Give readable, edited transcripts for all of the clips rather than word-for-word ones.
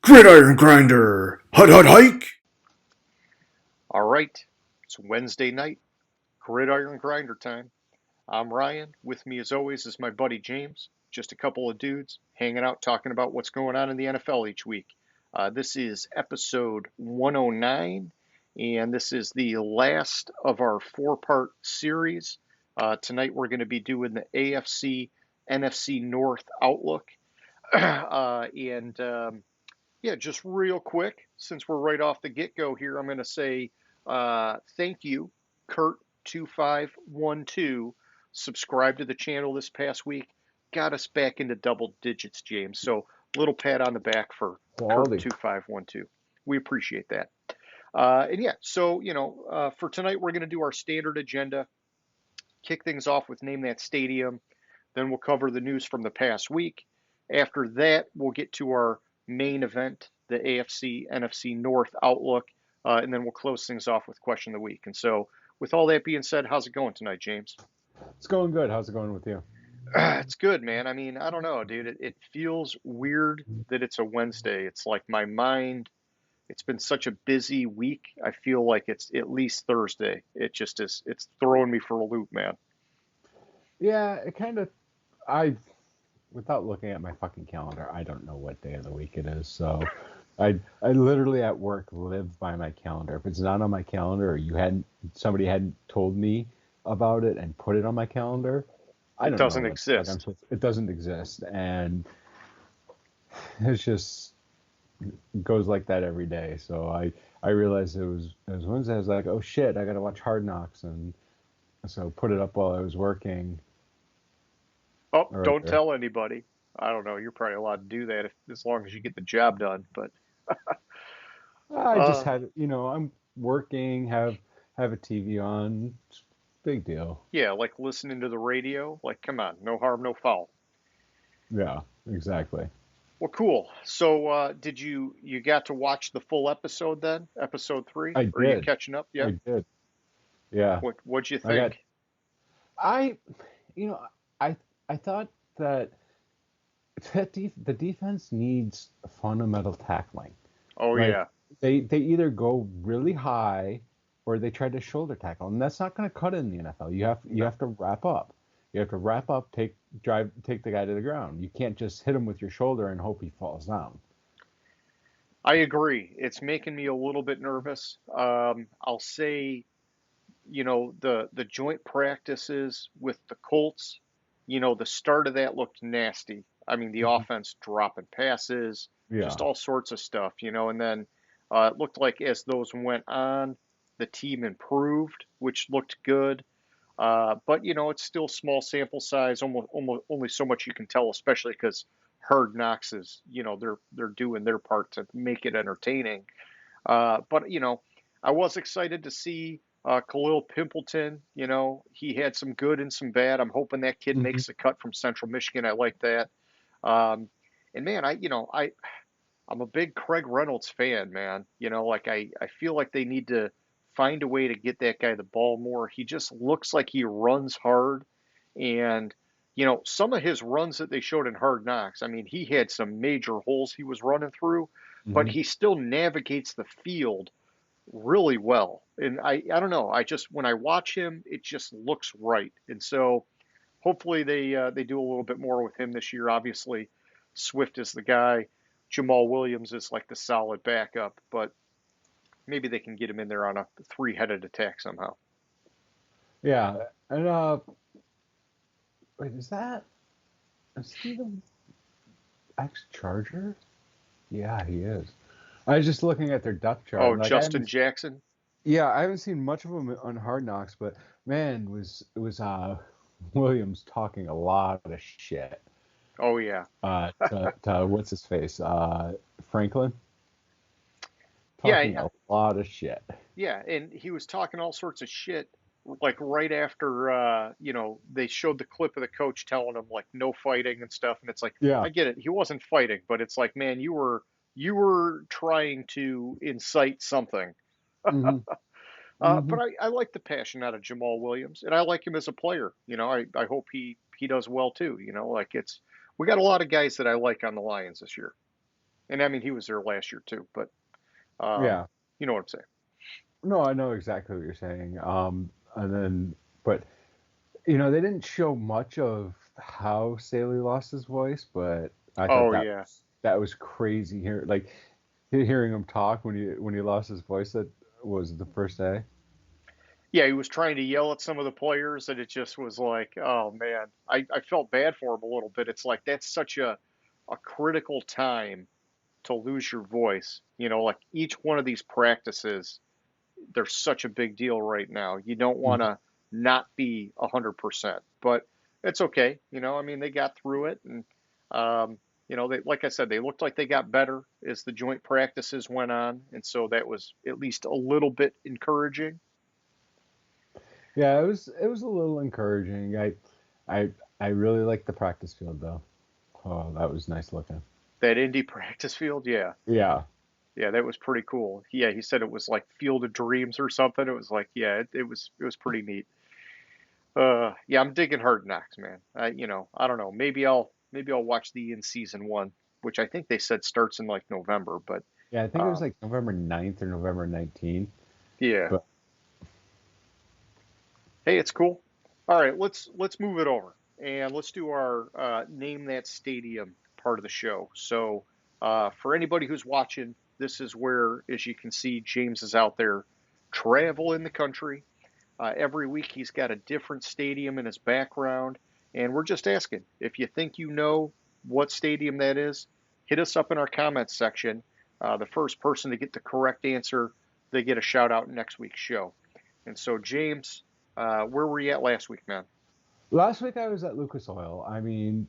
Gridiron Grinder! Hut hut hike! All right, it's Wednesday night, Gridiron Grinder time. I'm Ryan. With me, as always, is my buddy James. Just a couple of dudes hanging out talking about what's going on in the NFL each week. This is episode 109, and this is the last of our four-part series. Tonight, we're going to be doing the AFC NFC North Outlook. Yeah, just real quick, since we're right off the get-go here, I'm going to say thank you, Kurt2512. Subscribed to the channel this past week. Got us back into double digits, James. So, little pat on the back for Quality. Kurt2512. We appreciate that. For tonight, we're going to do our standard agenda. Kick things off with Name That Stadium. Then we'll cover the news from the past week. After that, we'll get to our main event, the AFC NFC North Outlook, and then we'll close things off with Question of the Week. And so, with all that being said, how's it going tonight, James? It's going good. How's it going with you? It's good, man. I mean, I don't know, dude. It feels weird that it's a Wednesday. It's like my mind, it's been such a busy week. I feel like it's at least Thursday. It just is, it's throwing me for a loop, man. Yeah, it kind of. I, without looking at my fucking calendar, I don't know what day of the week it is. So, I literally at work live by my calendar. If it's not on my calendar, or somebody hadn't told me about it and put it on my calendar, I It don't know doesn't what the fuck exist. it doesn't exist, and it's just it goes like that every day. So I realized it was Wednesday. I was like, oh shit, I gotta watch Hard Knocks, and so put it up while I was working. Oh, Right don't there. tell anybody. I don't know. You're probably allowed to do that as long as you get the job done. But I just uh, had, I'm working, have a TV on. It's a big deal. yeah, like listening to the radio. Like, come on, no harm, no foul. Yeah, exactly. Well, cool. So, did you got to watch the full episode then? Episode three? I Or are you did. catching up I yet? did. Yeah. What'd you I got think? I you know, I I thought that the defense needs fundamental tackling. Oh Like yeah, they either go really high or they try to shoulder tackle, and that's not going to cut it in the NFL. You no, have to wrap up. You have to wrap up, take the guy to the ground. You can't just hit him with your shoulder and hope he falls down. I agree. It's making me a little bit nervous. I'll say, the joint practices with the Colts, the start of that looked nasty. I mean, the Mhm. offense dropping passes, just Yeah. all sorts of stuff, and then it looked like as those went on, the team improved, which looked good. But it's still small sample size, almost only so much you can tell, especially because Hard Knocks is, they're doing their part to make it entertaining. But I was excited to see Khalil Pimpleton. He had some good and some bad. I'm hoping that kid Hmm. makes the cut from Central Michigan. I like that. Um, and man, I'm a big Craig Reynolds fan, man. Like I feel like they need to find a way to get that guy the ball more. He just looks like he runs hard. And, some of his runs that they showed in Hard Knocks, I mean, he had some major holes he was running through, but Hmm. he still navigates the field really well. And I don't know, I just, when I watch him, it just looks right. And so hopefully they do a little bit more with him this year. Obviously, Swift is the guy. Jamal Williams is like the solid backup, but maybe they can get him in there on a three-headed attack somehow. Yeah. And wait, is he the ex-Charger? Yeah, he is. I was just looking at their depth chart. Oh, Like I Justin haven't Jackson. Yeah, I haven't seen much of him on Hard Knocks, but man, was Williams talking a lot of shit Oh yeah, to what's his face Franklin, talking yeah, a lot of shit. yeah. And he was talking all sorts of shit, like right after they showed the clip of the coach telling him like no fighting and stuff. And it's like Yeah. I get it, he wasn't fighting, but it's like, man, you were trying to incite something. Hmm. But Hmm. I like the passion out of Jamal Williams, and I like him as a player. I hope he does well too. Like we got a lot of guys that I like on the Lions this year. And I mean, he was there last year too, but um, Yeah. you know what I'm saying. No, I know exactly what you're saying. And then, but they didn't show much of how Staley lost his voice, but I thought Oh yeah, that was crazy. Hearing him talk when he lost his voice, that was the first day. yeah. He was trying to yell at some of the players, and it just was like, oh man, I felt bad for him a little bit. It's like that's such a critical time to lose your voice. Like each one of these practices, they're such a big deal right now. You don't want Mhm. to not be 100%, but it's okay. I mean, they got through it, and they, like I said, they looked like they got better as the joint practices went on, and so that was at least a little bit encouraging. Yeah, it was a little encouraging. I I really liked the practice field though. Oh, that was nice looking. That Indy practice field, yeah, Yeah. yeah, that was pretty cool. Yeah, he said it was like Field of Dreams or something. It was like, yeah, it was pretty neat. Yeah, I'm digging Hard Knocks, man. I don't know. Maybe I'll watch the in season one, which I think they said starts in like November. But Yeah, I think it was um, like November 9th or November 19th. yeah, But hey, it's cool. All right, let's move it over and let's do our name that stadium part of the show. So for anybody who's watching, this is where, as you can see, James is out there traveling the country. Every week he's got a different stadium in his background, and we're just asking if you think you know what stadium that is. Hit us up in our comments section. The first person to get the correct answer, they get a shout out next week's show. And so, James, where were you at last week, man? last week I was at Lucas Oil. I mean,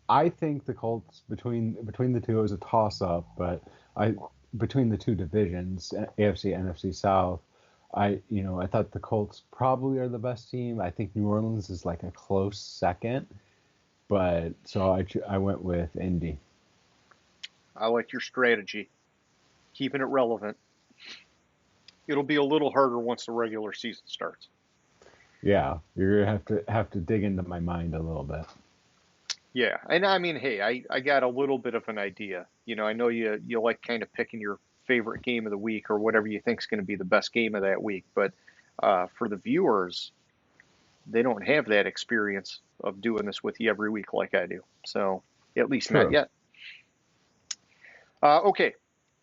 I think the Colts between the two it was a toss up, but I between the two divisions, AFC NFC South, I thought the Colts probably are the best team. I think New Orleans is like a close second, but so I went with Indy. I like your strategy, keeping it relevant. It'll be a little harder once the regular season starts. Yeah, you're gonna have to dig into my mind a little bit. Yeah, and I mean, hey, I got a little bit of an idea. I know you like kind of picking your favorite game of the week or whatever you think is going to be the best game of that week, but for the viewers, they don't have that experience of doing this with you every week like I do. So at least not True. yet. Okay,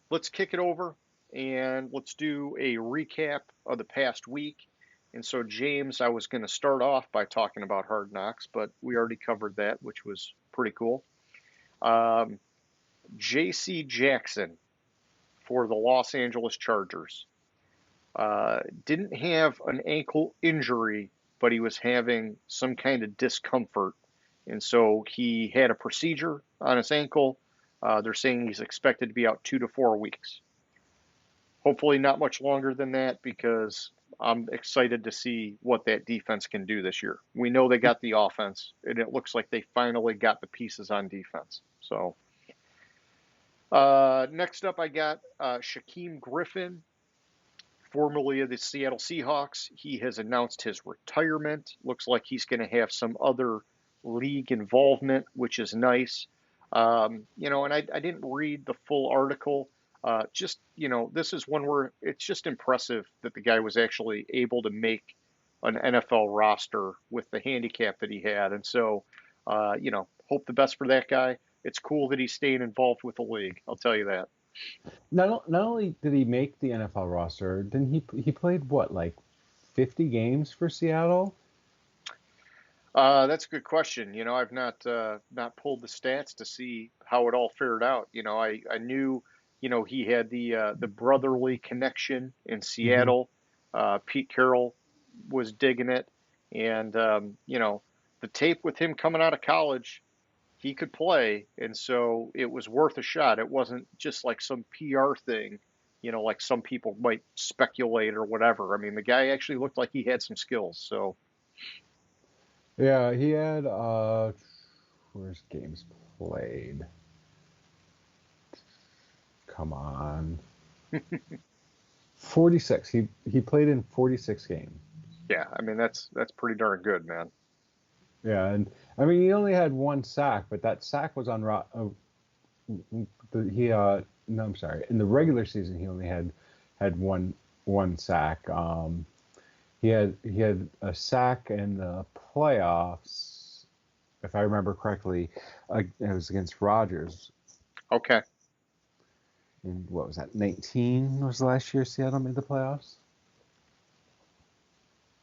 let's kick it over and let's do a recap of the past week. And so, James, I was going to start off by talking about Hard Knocks, but we already covered that, which was pretty cool. Um, J.C. Jackson for the Los Angeles Chargers didn't have an ankle injury, but he was having some kind of discomfort. And so he had a procedure on his ankle. They're saying he's expected to be out 2 to 4 weeks. Hopefully, not much longer than that because I'm excited to see what that defense can do this year. We know they got the offense, and it looks like they finally got the pieces on defense. So, next up, I got Shaquem Griffin, formerly of the Seattle Seahawks. He has announced his retirement. Looks like he's going to have some other league involvement, which is nice. And I didn't read the full article. This is one where it's just impressive that the guy was actually able to make an NFL roster with the handicap that he had. And so, hope the best for that guy. It's cool that he's staying involved with the league. I'll tell you that. Not only did he make the NFL roster, didn't he played what like 50 games for Seattle? That's a good question. I've not pulled the stats to see how it all fared out. I knew, he had the brotherly connection in Hmm. Seattle. Pete Carroll was digging it, and the tape with him coming out of college, he could play, and so it was worth a shot. It wasn't just like some PR thing, like some people might speculate or whatever. I mean, the guy actually looked like he had some skills. So. Yeah, he had where's games played? Come on. 46. He played in 46 games. Yeah, I mean that's pretty darn good, man. Yeah, and I mean he only had one sack, but that sack was on no, I'm sorry. In the regular season, he only had one sack. He had a sack in the playoffs, if I remember correctly. It was against Rodgers. Okay. And what was that? 19 was the last year Seattle made the playoffs.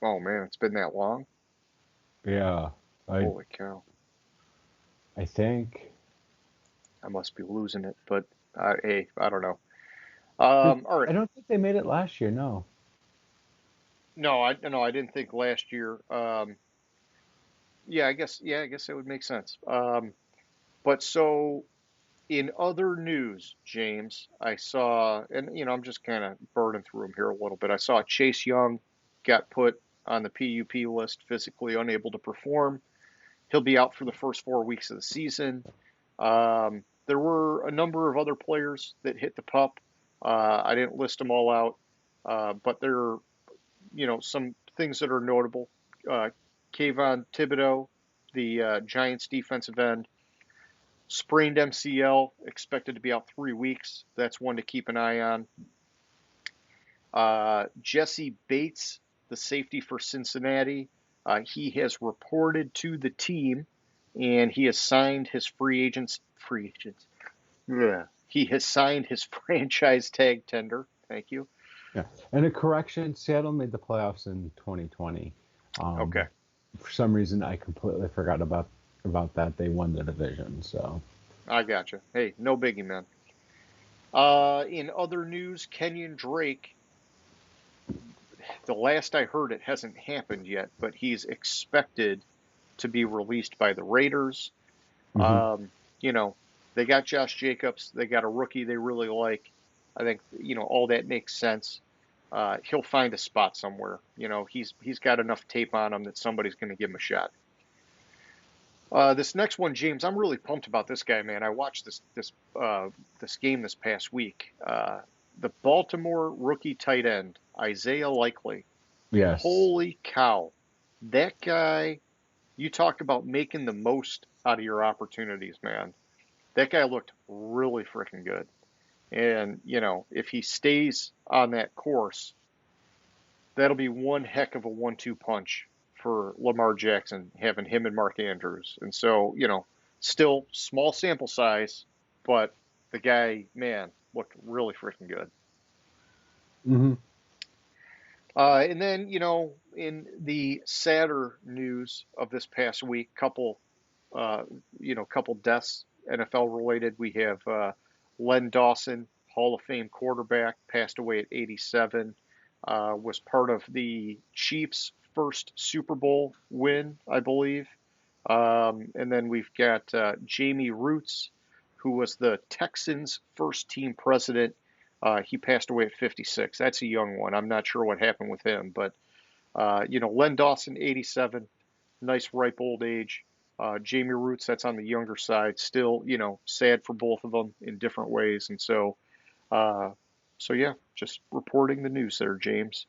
Oh man, it's been that long. Yeah, Holy cow! I think. I must be losing it, but hey, I don't know. All right. I don't think they made it last year. No. No, I didn't think last year. Yeah, I guess it would make sense. But so in other news, James, I saw, and I'm just kind of burning through them here a little bit. I saw Chase Young got put on the PUP list, physically unable to perform. He'll be out for the first 4 weeks of the season. There were a number of other players that hit the pup. I didn't list them all out, but there are, some things that are notable. Kayvon Thibodeau, the Giants defensive end, sprained MCL, expected to be out 3 weeks. That's one to keep an eye on. Jesse Bates, the safety for Cincinnati, he has reported to the team, and he has signed his free agents. Yeah. He has signed his franchise tag tender. Thank you. Yeah, and a correction: Seattle made the playoffs in 2020. Okay. For some reason, I completely forgot about that. They won the division, so. I gotcha. Hey, no biggie, man. In other news, Kenyon Drake, the last I heard, it hasn't happened yet, but he's expected to be released by the Raiders. Mm-hmm. You know, they got Josh Jacobs. They got a rookie they really like. I think, all that makes sense. He'll find a spot somewhere. He's got enough tape on him that somebody's going to give him a shot. This next one, James, I'm really pumped about this guy, man. I watched this game this past week. The Baltimore rookie tight end, Isaiah Likely. Yes. Holy cow. That guy, you talk about making the most out of your opportunities, man. That guy looked really freaking good. And, if he stays on that course, that'll be one heck of a 1-2 punch for Lamar Jackson, having him and Mark Andrews. And so, still small sample size, but the guy, man, looked really freaking good. Mm-hmm. And then, in the sadder news of this past week, couple deaths, NFL related. We have Len Dawson, Hall of Fame quarterback, passed away at 87. Was part of the Chiefs' first Super Bowl win, I believe. And then we've got Jamie Roots, who was the Texans' first team president. He passed away at 56. That's a young one. I'm not sure what happened with him, but Len Dawson, 87, nice ripe old age. Jamie Roots, that's on the younger side. Still, sad for both of them in different ways. And so, yeah, just reporting the news there, James.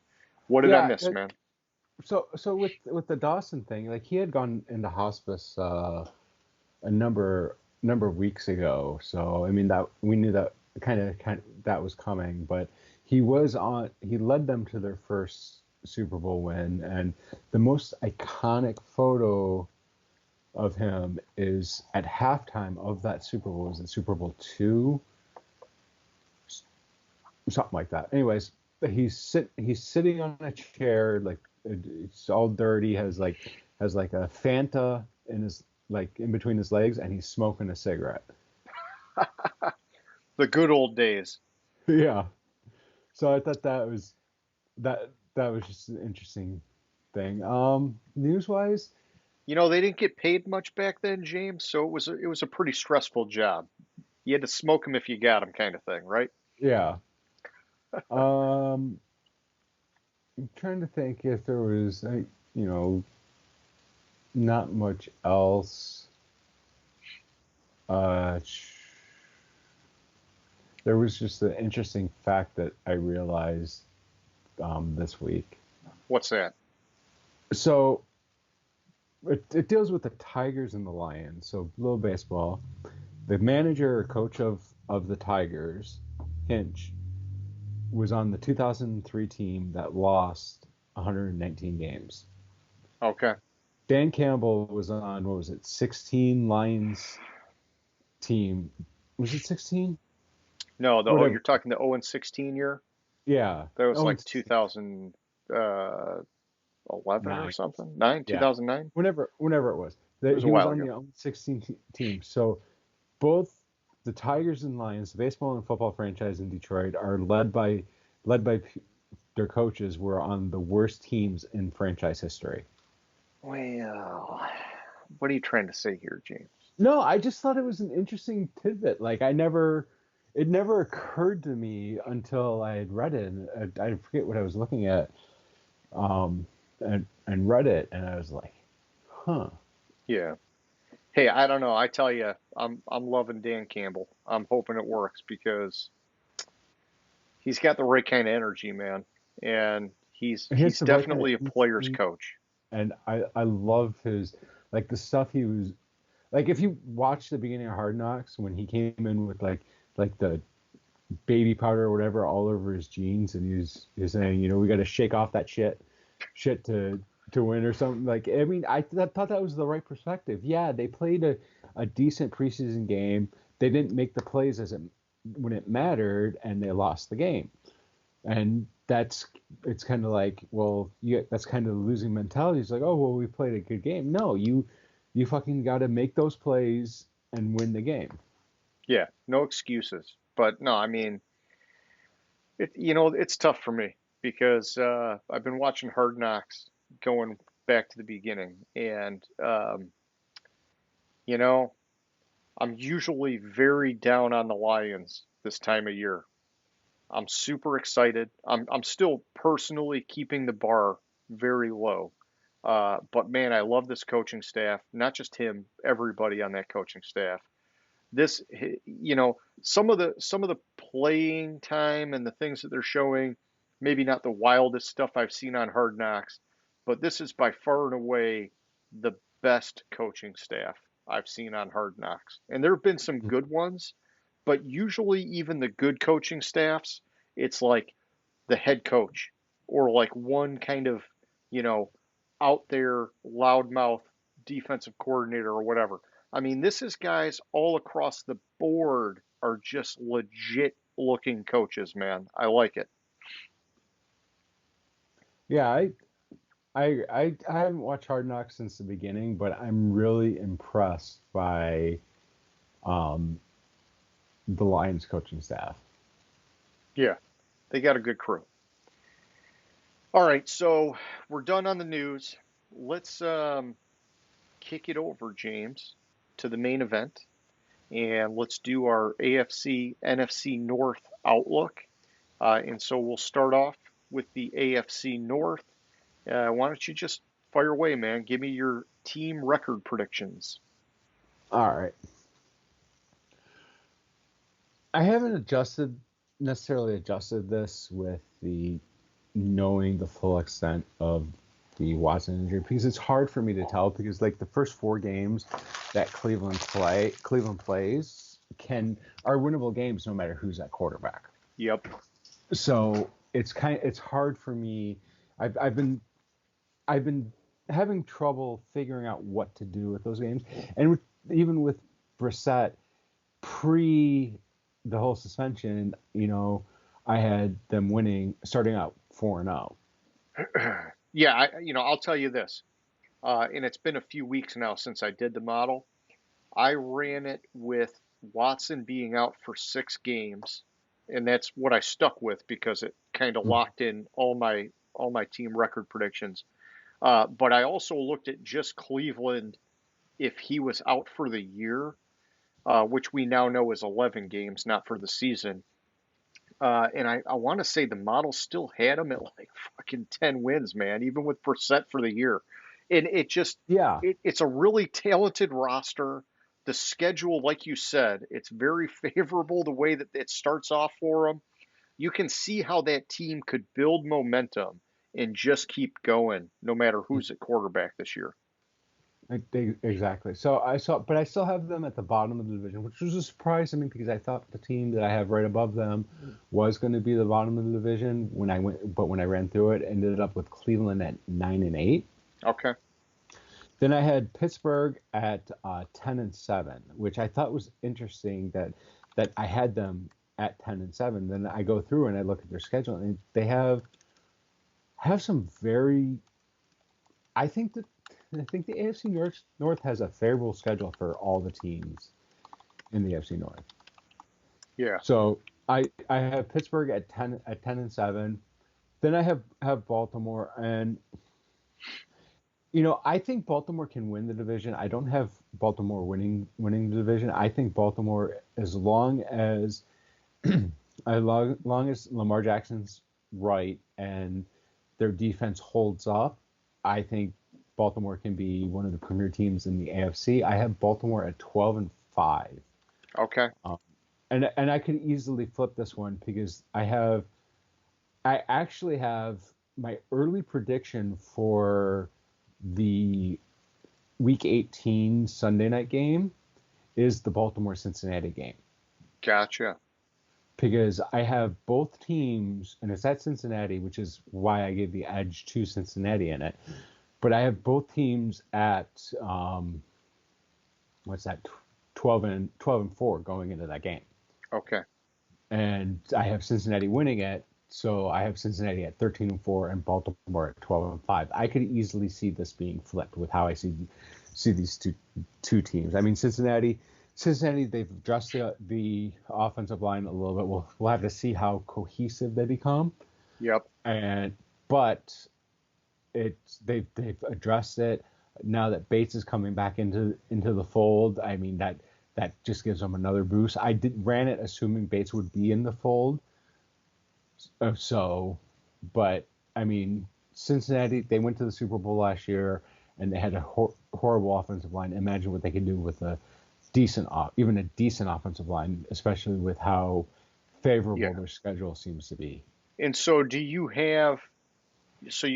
What did I miss, man? So with the Dawson thing, like he had gone into hospice a number of weeks ago. So I mean that we knew that kind of that was coming, but he led them to their first Super Bowl win, and the most iconic photo of him is at halftime of that Super Bowl. Was it Super Bowl II? Something like that. Anyways, he's sitting on a chair, like it's all dirty, has like a Fanta in between his legs, and he's smoking a cigarette. The good old days. Yeah. So I thought that was just an interesting thing. News wise, they didn't get paid much back then, James, so it was a pretty stressful job. You had to smoke them if you got them, kind of thing, right? yeah. I'm trying to think if there was, not much else. There was just an interesting fact that I realized this week. What's that? So deals with the Tigers and the Lions. So little baseball. The manager or coach of of the Tigers, Hinch, was on the 2003 team that lost 119 games. Okay. Dan Campbell was on, what was it, 16 Lions team. Was it 16? No, you're Whatever. talking the 0-16 year? Yeah. That was Oh, like and 2011 or 9. something? 9? Yeah. 2009? Whenever it was. It was a He was while on ago. the 16 team. So both the Tigers and Lions, the baseball and football franchise in Detroit, are led by their coaches were on the worst teams in franchise history. Well, what are you trying to say here, James? No, I just thought it was an interesting tidbit. Like it never occurred to me until I had read it. And I forget what I was looking at, and read it, and I was like, huh. Yeah. Hey, I don't know. I tell you, I'm loving Dan Campbell. I'm hoping it works because he's got the right kind of energy, man, and He has he's the right kind of definitely a player's instinct, coach. and I love his like the stuff he was like. If you watch the beginning of Hard Knocks when he came in with like the baby powder or whatever all over his jeans, and he's saying, we got to shake off that shit to win or something. Like, I mean, thought that was the right perspective. Yeah, they played a decent preseason game. They didn't make the plays when it mattered, and they lost the game. And it's kind of like, well, that's kind of the losing mentality. It's like, oh well, we played a good game. No, you fucking got to make those plays and win the game. Yeah, no excuses. But no, I mean, it's tough for me because I've been watching Hard Knocks going back to the beginning, and you know, I'm usually very down on the Lions this time of year. I'm super excited. I'm still personally keeping the bar very low. But man, I love this coaching staff. Not just him, everybody on that coaching staff. This, some of the playing time and the things that they're showing, maybe not the wildest stuff I've seen on Hard Knocks, but this is by far and away the best coaching staff I've seen on Hard Knocks. And there have been some good ones, but usually even the good coaching staffs, it's like the head coach or like one kind of, you know, out there loudmouth defensive coordinator or whatever. I mean, this is guys all across the board are just legit looking coaches, man. I like it. Yeah, I haven't watched Hard Knocks since the beginning, but I'm really impressed by um, the Lions coaching staff. Yeah, they got a good crew. All right, so we're done on the news. Let's kick it over, James, to the main event. And let's do our AFC NFC North Outlook. And so we'll start off with the AFC North. Why don't you just fire away, man? Give me your team record predictions. All right. I haven't necessarily adjusted this with the knowing the full extent of the Watson injury because it's hard for me to tell because like the first 4 games that Cleveland plays are winnable games no matter who's at quarterback. Yep. So it's hard for me. I've been having trouble figuring out what to do with those games, and even with Brissett pre the whole suspension, I had them starting out 4-0. Yeah, I'll tell you this, and it's been a few weeks now since I did the model. I ran it with Watson being out for 6 games, and that's what I stuck with because it kind of locked in all my team record predictions. But I also looked at just Cleveland if he was out for the year, which we now know is 11 games, not for the season. And I want to say the model still had him at like fucking 10 wins, man, even with Brissett for the year. And Yeah, it's a really talented roster. The schedule, like you said, it's very favorable the way that it starts off for them. You can see how that team could build momentum and just keep going no matter who's at quarterback this year. Exactly. So but I still have them at the bottom of the division, which was a surprise to me because I thought the team that I have right above them was going to be the bottom of the division when I ran through it, ended up with Cleveland at 9-8. Okay. Then I had Pittsburgh at 10-7, which I thought was interesting that I had them at 10-7. Then I go through and I look at their schedule, and they have some very. I think that I think the AFC North has a favorable schedule for all the teams in the AFC North. Yeah. So I have Pittsburgh at 10-7. Then I have Baltimore, and I think Baltimore can win the division. I don't have Baltimore winning the division. I think Baltimore, as long as long as Lamar Jackson's right and their defense holds up, I think Baltimore can be one of the premier teams in the AFC. I have Baltimore at 12-5. Okay. And I could easily flip this one because I actually have my early prediction for the Week 18 Sunday night game is the Baltimore-Cincinnati game. Gotcha. Because I have both teams, and it's at Cincinnati, which is why I gave the edge to Cincinnati in it. But I have both teams at what's that, 12-4 going into that game. Okay. And I have Cincinnati winning it, so I have Cincinnati at 13-4 and Baltimore at 12-5. I could easily see this being flipped with how I see these two teams. I mean, Cincinnati, they've adjusted the offensive line a little bit. We'll have to see how cohesive they become. Yep. But they've addressed it now that Bates is coming back into the fold. I mean, that just gives them another boost. I ran it assuming Bates would be in the fold. But I mean, Cincinnati, they went to the Super Bowl last year and they had a horrible offensive line. Imagine what they can do with even a decent offensive line, especially with how favorable their schedule seems to be. And so you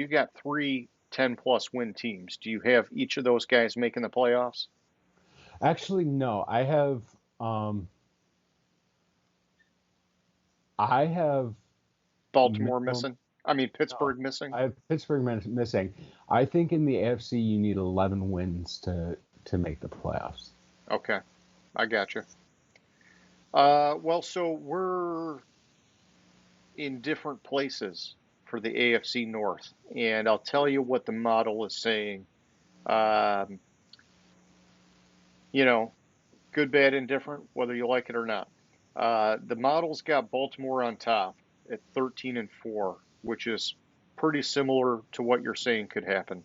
got 3 10-plus win teams. Do you have each of those guys making the playoffs? Actually, no. I have Baltimore missing. I mean, Pittsburgh no, missing. I have Pittsburgh missing. I think in the AFC you need 11 wins to make the playoffs. Okay, I gotcha. Well, so we're in different places for the AFC North, and I'll tell you what the model is saying. Um, Good, bad, indifferent, whether you like it or not. The model's got Baltimore on top at 13-4, which is pretty similar to what you're saying could happen.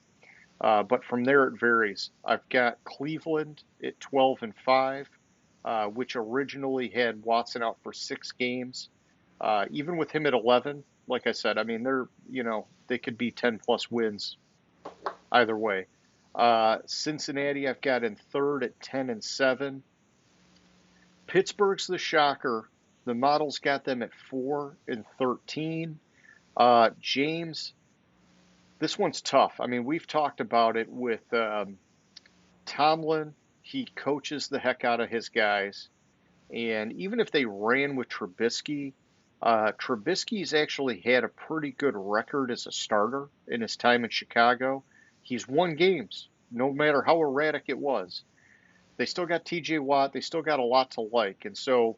But from there it varies. I've got Cleveland at 12-5, which originally had Watson out for 6 games. Even with him at 11, like I said, I mean they could be 10-plus wins either way. Cincinnati I've got in third at 10-7. Pittsburgh's the shocker. The model's got them at 4-13. James, this one's tough. I mean, we've talked about it with Tomlin. He coaches the heck out of his guys. And even if they ran with Trubisky, Trubisky's actually had a pretty good record as a starter in his time in Chicago. He's won games, no matter how erratic it was. They still got TJ Watt. They still got a lot to like. And so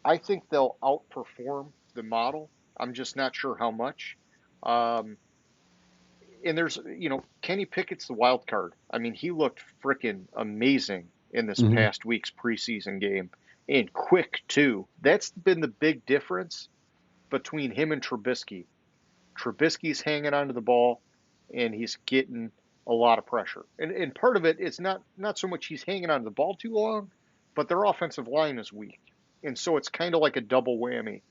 I think they'll outperform the model. I'm just not sure how much. And there's, Kenny Pickett's the wild card. I mean, he looked freaking amazing in this past week's preseason game, and quick too. That's been the big difference between him and Trubisky. Trubisky's hanging onto the ball, and he's getting a lot of pressure. And part of it is not so much he's hanging onto the ball too long, but their offensive line is weak. And so it's kind of like a double whammy.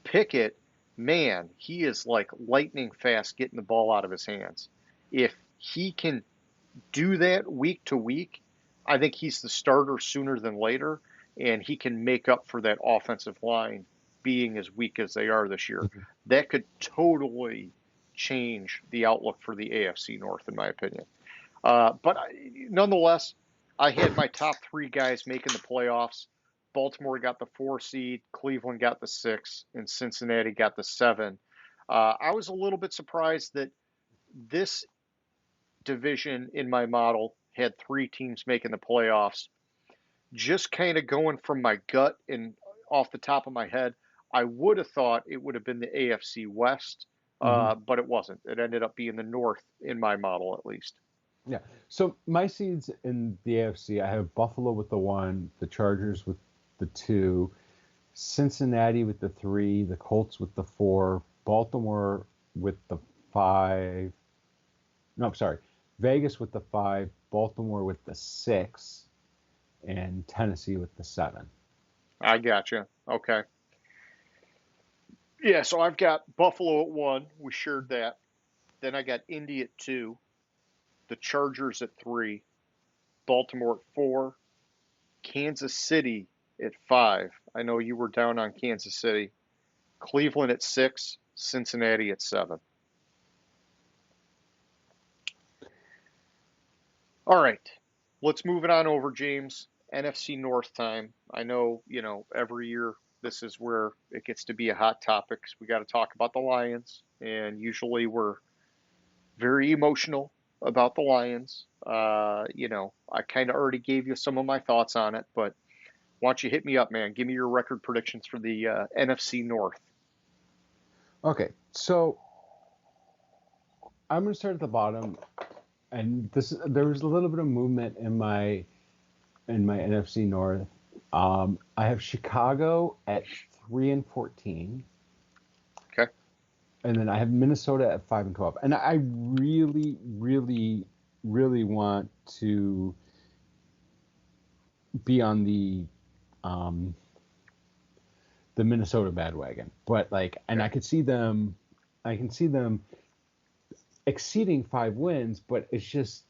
Pickett, man, he is like lightning fast getting the ball out of his hands. If he can do that week to week, I think he's the starter sooner than later, and he can make up for that offensive line being as weak as they are this year. That could totally change the outlook for the AFC North, in my opinion. Nonetheless, I had my top three guys making the playoffs. Baltimore got the 4 seed, Cleveland got the 6, and Cincinnati got the 7. I was a little bit surprised that this division in my model had 3 teams making the playoffs. Just kind of going from my gut and off the top of my head, I would have thought it would have been the AFC West, Hmm. but it wasn't. It ended up being the North in my model, at least. Yeah. So my seeds in the AFC, I have Buffalo with the 1, the Chargers with the 2, Cincinnati with the 3, the Colts with the 4, Baltimore with the 5. No, I'm sorry. Vegas with the 5, Baltimore with the 6, and Tennessee with the 7. I gotcha. Okay. Yeah, so I've got Buffalo at 1. We shared that. Then I got Indy at 2, the Chargers at 3, Baltimore at 4, Kansas City at 5. I know you were down on Kansas City. Cleveland at 6, Cincinnati at 7. All right, let's move it on over, James. NFC North time. I know, every year this is where it gets to be a hot topic. We got to talk about the Lions, and usually we're very emotional about the Lions. I kind of already gave you some of my thoughts on it, but why don't you hit me up, man? Give me your record predictions for the NFC North. Okay, so I'm going to start at the bottom, and there was a little bit of movement in my NFC North. I have Chicago at 3-14. Okay. And then I have Minnesota at 5-12. And I really, really, really want to be on the Minnesota bandwagon. But and I can see them exceeding 5 wins, but it's just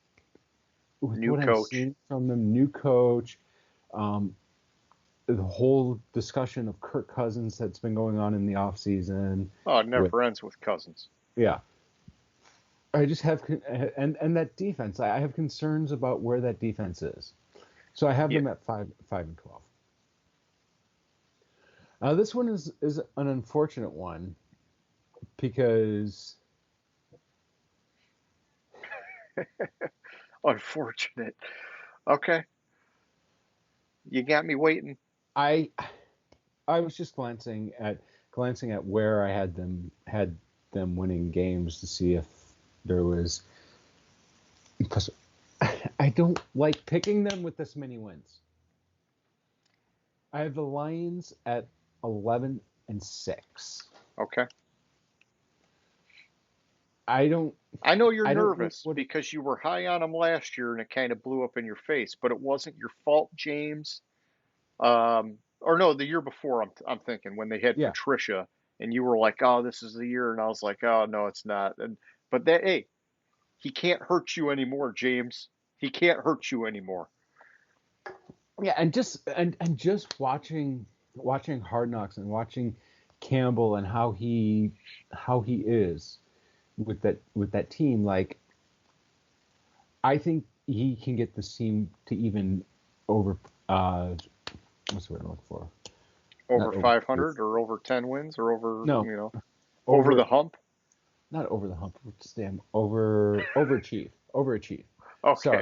with New what I've coach. seen from them, new coach, the whole discussion of Kirk Cousins that's been going on in the offseason. Oh, it never ends with Cousins. Yeah. I just have and that defense. I have concerns about where that defense is, so I have Yeah. them at 5-12. This one is an unfortunate one because Unfortunate. Okay. You got me waiting. I was just glancing at where I had them winning games to see if there was, because I don't like picking them with this many wins. I have the Lions at 11-6. Okay. I know you're don't know nervous what. because you were high on them last year and it kind of blew up in your face, but it wasn't your fault, James. Or no, the year before, I'm thinking when they had Yeah, Patricia and you were like, "Oh, this is the year," and I was like, "Oh, no, it's not." But hey, he can't hurt you anymore, James. He can't hurt you anymore. yeah, and just watching Hard Knocks and watching Campbell and how he is with that team. I think he can get this team to even over. What's the word I'm looking for? Over Not over. 500 or over 10 wins or over, No, over the over. hump. Not over the hump. Damn, overachieve. Sorry,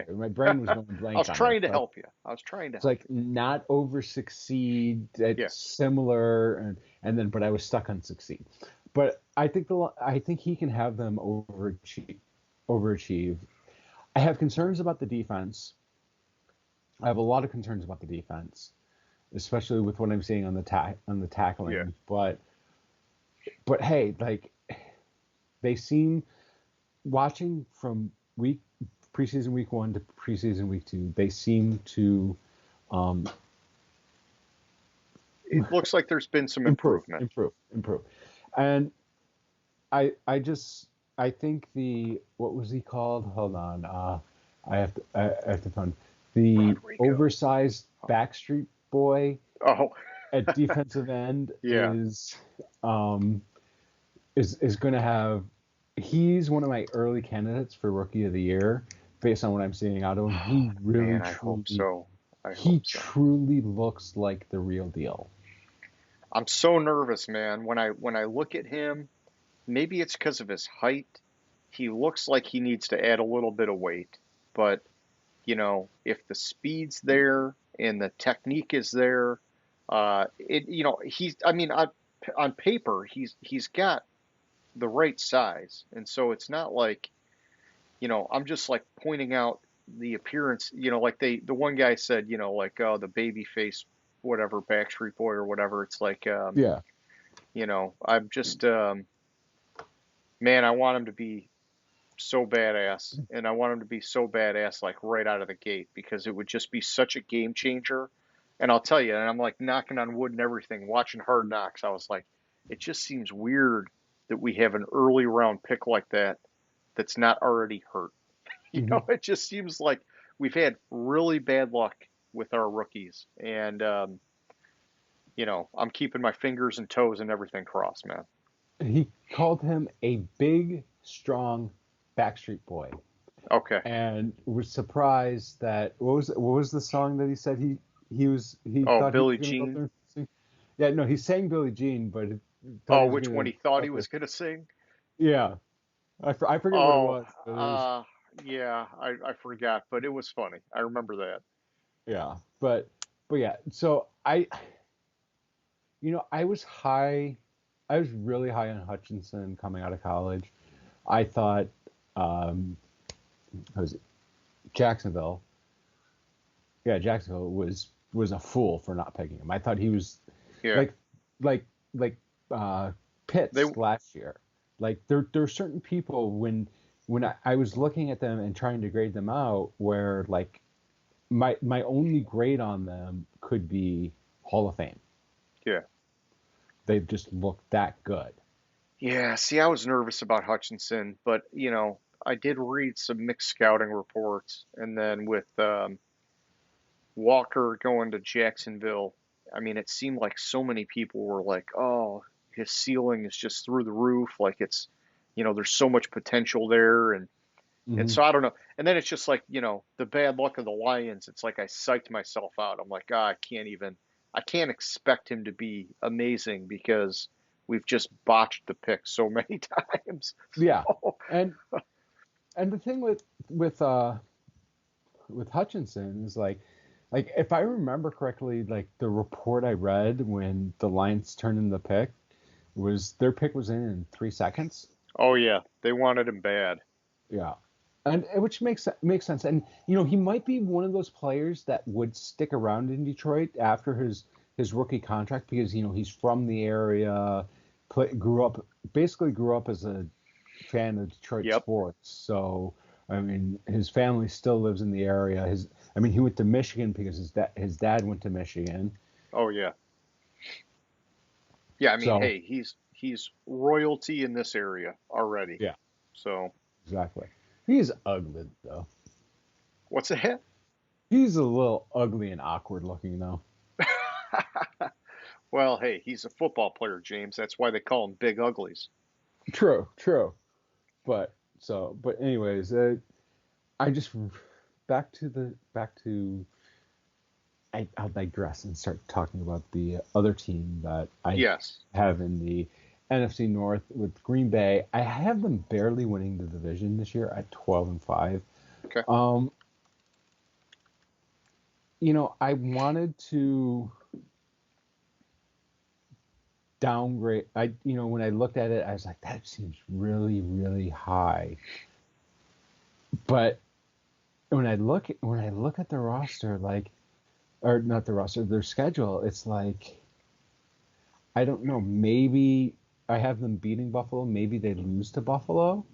Okay. my brain was going I was blank on trying that. to But help you. I was trying to it's help not over succeed. you. It's similar, and then but I was stuck on succeed. But I think he can have them overachieve. I have concerns about the defense. I have a lot of concerns about the defense, especially with what I'm seeing on the tackling. Yeah. But hey, they seem, watching from preseason week 1 to preseason week 2, they seem to It looks like there's been some improve. improvement. And I think what was he called? Hold on. I have to find the Rodrigo. oversized Backstreet Boy Oh, at defensive end yeah. is going to have. He's one of my early candidates for Rookie of the Year based on what I'm seeing out of him. He really Man, I hope truly, so. I he hope so. truly looks like the real deal. I'm so nervous, man. When I look at him, maybe it's because of his height. He looks like he needs to add a little bit of weight, but if the speed's there and the technique is there, he's, I mean, on paper, he's got the right size. And so it's not like, I'm just like pointing out the appearance, like the one guy said, like, oh, the baby face, whatever, Backstreet Boy or whatever. It's like, Yeah. I'm just, man, I want him to be so badass, and I want him to be so badass like right out of the gate because it would just be such a game changer. And I'll tell you, and I'm like knocking on wood and everything, watching Hard Knocks, I was like, it just seems weird that we have an early round pick like that that's not already hurt. Hmm. It just seems like we've had really bad luck with our rookies, and I'm keeping my fingers and toes and everything crossed, man. He called him a big, strong Backstreet Boy, Okay. and was surprised that what was the song that he said he Oh, thought he was Billie gonna go Jean. through and sing? Yeah, no, he sang Billie Jean, but he thought Oh, he was which one gonna he thought go he was there. gonna sing? Yeah, I forget what it Oh, was, but it was yeah, I forgot, but it was funny. I remember that. yeah, but yeah. So I was high, I was really high on Hutchinson coming out of college. I thought, what was it Jacksonville? Yeah, Jacksonville was a fool for not picking him. I thought he was Yeah, like like like uh they. Pitts last year. Like there are certain people when I was looking at them and trying to grade them out where like my only grade on them could be Hall of Fame. Yeah, They've just looked that good. yeah. See, I was nervous about Hutchinson, but I did read some mixed scouting reports, and then with Walker going to Jacksonville, I mean, it seemed like so many people were like, "Oh, his ceiling is just through the roof. Like there's so much potential there." And Hmm. so I don't know. And then it's just like, the bad luck of the Lions. It's like I psyched myself out. I'm like, I can't expect him to be amazing because we've just botched the pick so many times. Yeah, So, and and the thing with Hutchinson is like if I remember correctly, like the report I read when the Lions turned in the pick was their pick was in 3 seconds. oh yeah, they wanted him bad. Yeah, and which makes sense. And he might be one of those players that would stick around in Detroit after his rookie contract because he's from the area, grew up as a fan of Detroit Yep. sports. So I mean, his family still lives in the area. I mean, he went to Michigan because his dad went to Michigan. Oh yeah. Yeah, I mean, So hey, he's royalty in this area already. yeah, So, exactly. He's ugly though. what's that? He's a little ugly and awkward looking though. Well, hey, he's a football player, James. That's why they call him Big Uglies. True, true. But anyways, I just back to I'll digress and start talking about the other team that I Yes. have in the NFC North with Green Bay. I have them barely winning the division this year at 12-5. Okay. Um, I wanted to downgrade. When I looked at it, I was like, that seems really, really high. But when I look at the roster, like, or not the roster, their schedule, it's like I don't know. Maybe I have them beating Buffalo. Maybe they lose to Buffalo.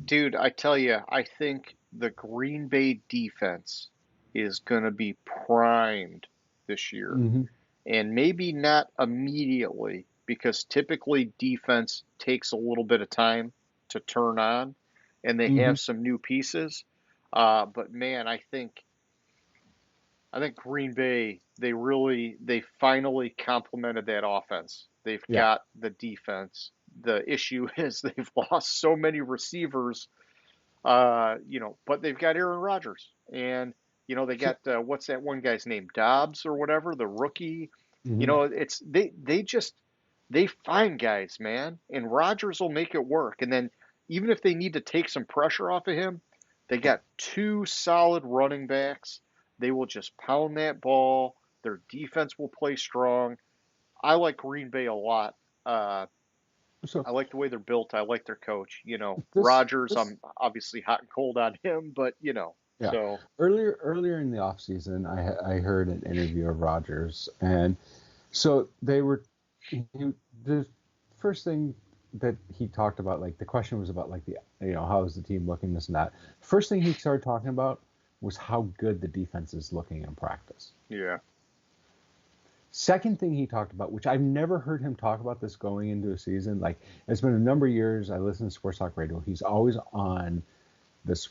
Dude, I tell you, I think the Green Bay defense is going to be primed this year. Hmm. And maybe not immediately, because typically defense takes a little bit of time to turn on, and they Hmm. have some new pieces. But man, I think Green Bay, they finally complemented that offense. They've Yeah. got the defense. The issue is they've lost so many receivers. But they've got Aaron Rodgers, and they So, got what's that one guy's name, Dobbs or whatever, the rookie. mhm. It's they find guys, man, and Rodgers will make it work. And then even if they need to take some pressure off of him, they got two solid running backs. They will just pound that ball. Their defense will play strong. I like Green Bay a lot. Uh, So I like the way they're built. I like their coach. this Rodgers, this I'm obviously hot and cold on him, but yeah. so Earlier in the offseason, I heard an interview of Rodgers, and so they were the first thing that he talked about, like the question was about like the how is the team looking, this and that. First thing he started talking about was how good the defense is looking in practice. yeah, Second thing he talked about, which I've never heard him talk about this going into a season, like it's been a number of years. I listen to Sports Talk Radio. He's always on this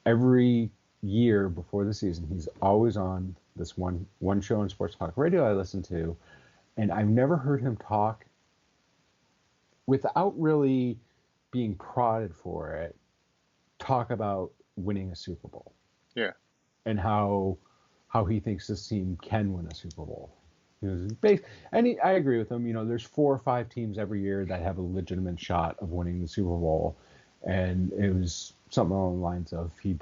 every year before the season. He's always on this one show on Sports Talk Radio I listen to, and I've never heard him talk without really being prodded for it. Talk about winning a Super Bowl yeah, and how he thinks this team can win a Super Bowl. I agree with him. There's 4 or 5 teams every year that have a legitimate shot of winning the Super Bowl, and it was something along the lines of he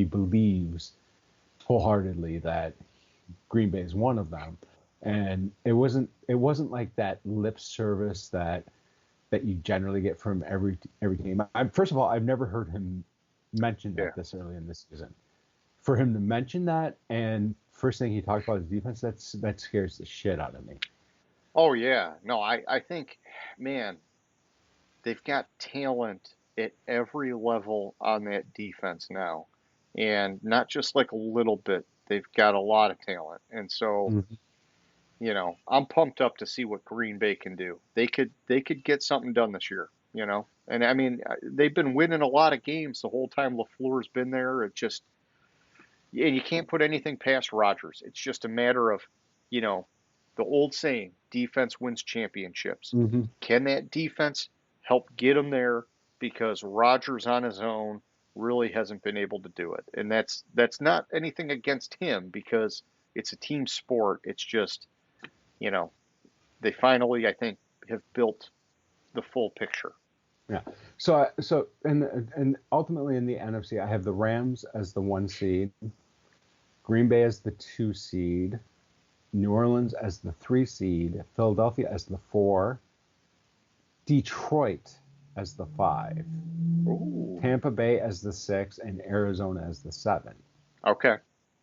believes wholeheartedly that Green Bay is one of them, and it wasn't like that lip service that you generally get from every team. First of all, I've never heard him mention yeah. that this early in this season. For him to mention that, and first thing he talked about is defense, that scares the shit out of me. Oh yeah, no, I think, man, they've got talent at every level on that defense now, and not just like a little bit. They've got a lot of talent, and so Mhm. I'm pumped up to see what Green Bay can do. They could get something done this year. And I mean, they've been winning a lot of games the whole time LaFleur's been there. It just and you can't put anything past Rodgers. It's just a matter of, you know, the old saying, defense wins championships. Mhm. Can that defense help get them there? Because Rodgers on his own really hasn't been able to do it. And that's not anything against him because it's a team sport. It's just, you know, they finally, I think, have built the full picture. Yeah. So and ultimately in the NFC, I have the Rams as the 1 seed, Green Bay as the 2 seed, New Orleans as the 3 seed, Philadelphia as the 4, Detroit as the 5, Ooh. Tampa Bay as the 6, and Arizona as the 7, Okay.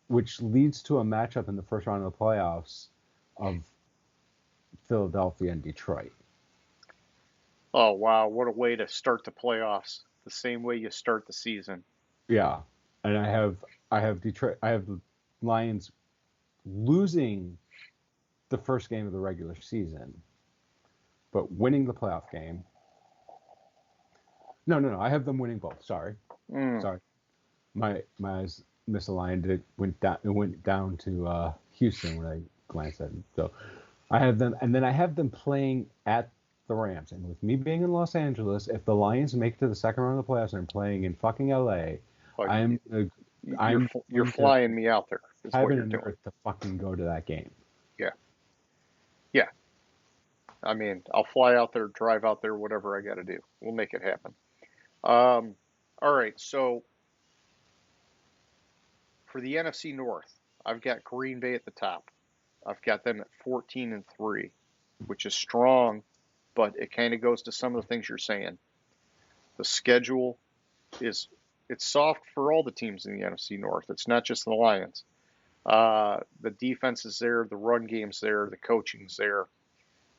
which leads to a matchup in the first round of the playoffs of Philadelphia and Detroit. Oh, wow. What a way to start the playoffs. The same way you start the season. Yeah, and I have Detroit. I have the Lions losing the first game of the regular season, but winning the playoff game. No. I have them winning both. Sorry. Mm. My eyes misaligned. It went down. It went down to Houston when I glanced at it. So I have them, and then I have them playing at the Rams. And with me being in Los Angeles, if the Lions make it to the second round of the playoffs and playing in fucking LA, Well, I'm you're going to flying me out there, is what heaven you're and doing. earth to fucking go to that game. Yeah. Yeah. I mean, I'll fly out there, drive out there, whatever I got to do. We'll make it happen. All right. So for the NFC North, I've got Green Bay at the top. I've got them at 14-3, which is strong, but it kind of goes to some of the things you're saying. The schedule is it's soft for all the teams in the NFC North. It's not just the Lions. The defense is there, the run game's there, the coaching's there.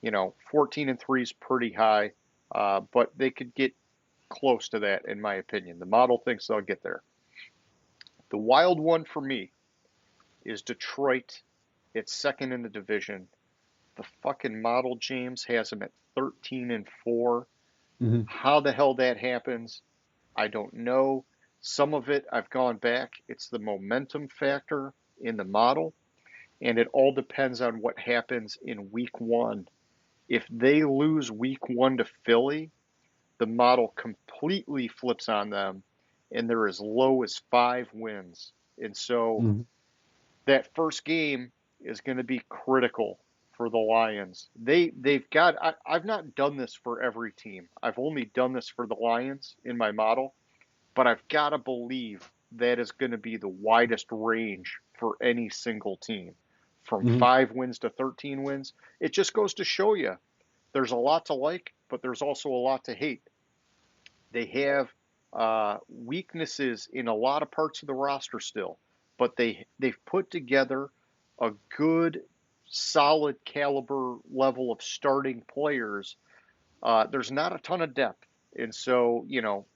14-3 is pretty high, but they could get close to that, in my opinion. The model thinks they'll get there. The wild one for me is Detroit. It's second in the division. The fucking model, James, has them at 13-4. Mm-hmm. How the hell that happens, I don't know. Some of it, I've gone back. It's the momentum factor in the model, and it all depends on what happens in week 1. If they lose week 1 to Philly, the model completely flips on them, and they're as low as 5 wins. And so Mm-hmm. that first game is going to be critical for the Lions. They've got. I've not done this for every team. I've only done this for the Lions in my model, but I've got to believe that is going to be the widest range for any single team, from Mm-hmm. 5 wins to 13 wins. It just goes to show you there's a lot to like, but there's also a lot to hate. They have weaknesses in a lot of parts of the roster still, but they've put together a good, solid caliber level of starting players. There's not a ton of depth, and so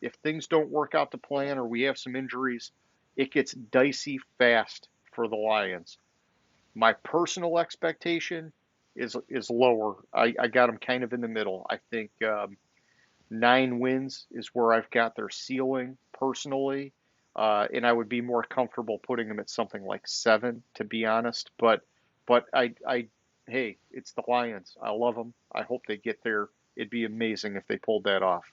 if things don't work out to plan or we have some injuries, it gets dicey fast for the Lions. My personal expectation is lower. I got them kind of in the middle. I think 9 wins is where I've got their ceiling personally, and I would be more comfortable putting them at something like 7, to be honest. But hey, it's the Lions. I love them. I hope they get there. It'd be amazing if they pulled that off.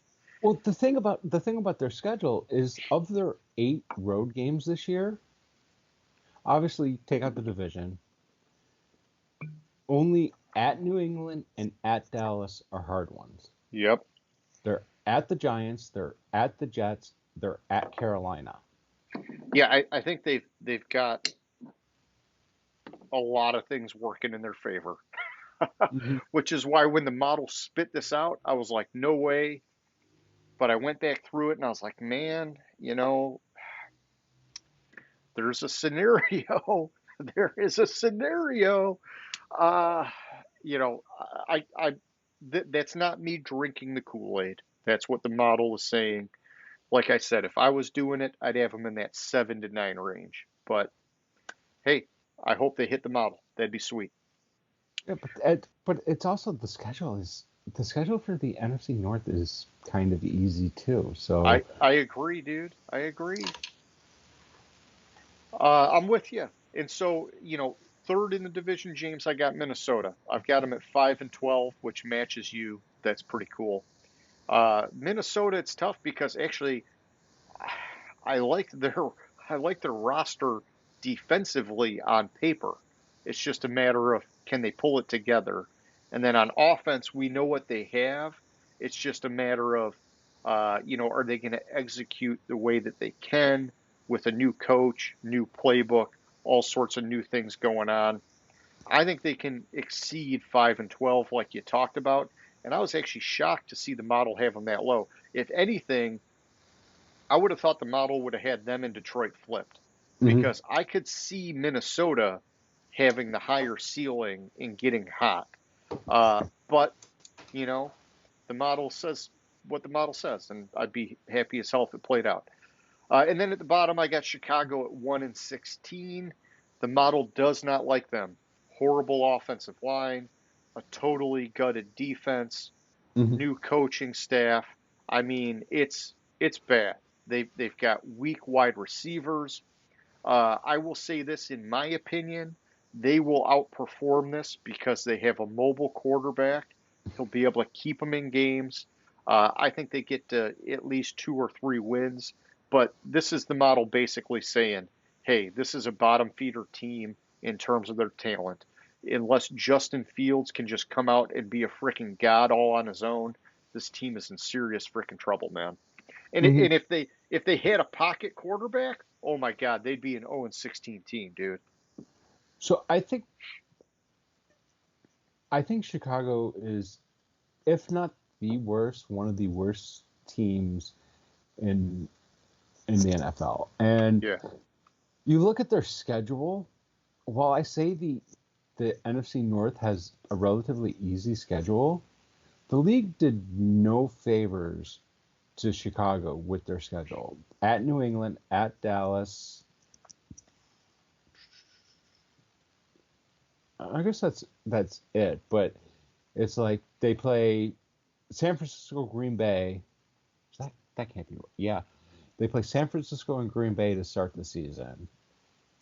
Well, the thing about their schedule is, of their 8 road games this year, obviously take out the division, only at New England and at Dallas are hard ones. Yep. They're at the Giants, they're at the Jets, they're at Carolina. Yeah, I think they've got a lot of things working in their favor, Mm-hmm. which is why when the model spit this out, I was like, no way. But I went back through it and I was like, man, there's a scenario. There is a scenario. Uh, you know, that's not me drinking the Kool-Aid. That's what the model is saying. Like I said, if I was doing it, I'd have them in that 7 to 9 range. But hey, I hope they hit the model. That'd be sweet. Yeah, but it's also the schedule for the NFC North is kind of easy too. So I agree, dude. I agree. I'm with you. And so, third in the division, James, I got Minnesota. I've got them at 5-12, which matches you. That's pretty cool. Minnesota, it's tough because actually, I like their I like their roster defensively on paper. It's just a matter of can they pull it together. And then on offense, we know what they have. It's just a matter of are they going to execute the way that they can with a new coach, new playbook, all sorts of new things going on. I think they can exceed 5-12 like you talked about. And I was actually shocked to see the model have them that low. If anything, I would have thought the model would have had them in Detroit flipped mhm. because I could see Minnesota having the higher ceiling and getting hot. But, you know, the model says what the model says, and I'd be happy as hell if it played out. And then at the bottom, I got Chicago at 1-16. The model does not like them. Horrible offensive line, a totally gutted defense, Mhm. new coaching staff. I mean, it's bad. They've got weak wide receivers. I will say this, in my opinion, they will outperform this because they have a mobile quarterback. He'll be able to keep them in games. I think they get to at least 2 or 3 wins. But this is the model basically saying, hey, this is a bottom feeder team in terms of their talent. Unless Justin Fields can just come out and be a freaking god all on his own, this team is in serious freaking trouble, man. And Mhm. and if they had a pocket quarterback, oh my God, they'd be an 0-16 team, dude. So I think Chicago is, if not the worst, one of the worst teams in the NFL. And Yeah, you look at their schedule. While I say the NFC North has a relatively easy schedule, the league did no favors to Chicago with their schedule. At New England, at Dallas. I guess that's it. But it's like they play San Francisco, Green Bay. That can't be right. Yeah, they play San Francisco and Green Bay to start the season,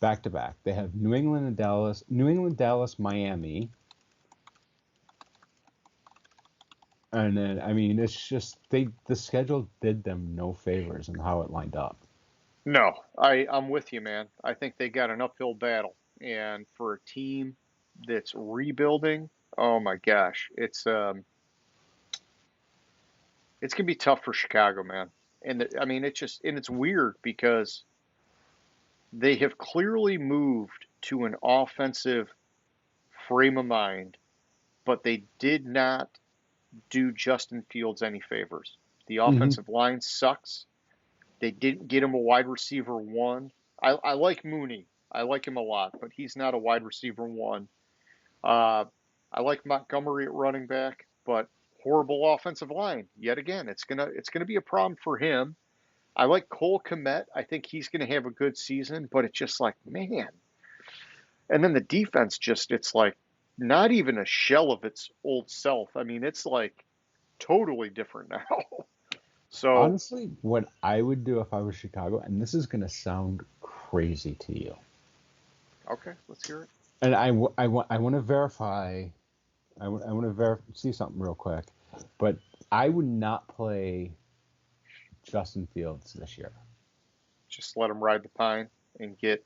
back to back. They have New England and Dallas, New England, Dallas, Miami, and then I mean it's just the schedule did them no favors in how it lined up. No, I'm with you, man. I think they got an uphill battle, and for a team that's rebuilding, oh my gosh, it's gonna be tough for Chicago, man. I mean, it's weird because they have clearly moved to an offensive frame of mind, but they did not do Justin Fields any favors. The Hmm. offensive line sucks. They didn't get him a wide receiver one. I like Mooney. I like him a lot, but he's not a wide receiver one. Uh, I like Montgomery at running back, but horrible offensive line. Yet again, it's gonna be a problem for him. I like Cole Kmet. I think he's gonna have a good season, but it's just like, man. And then the defense it's like not even a shell of its old self. I mean, it's like totally different now. So, Honestly, what I would do if I was Chicago, and this is going to sound crazy to you, okay, let's hear it. and I want to verify, I want to see something real quick, but I would not play Justin Fields this year. Just let him ride the pine and get,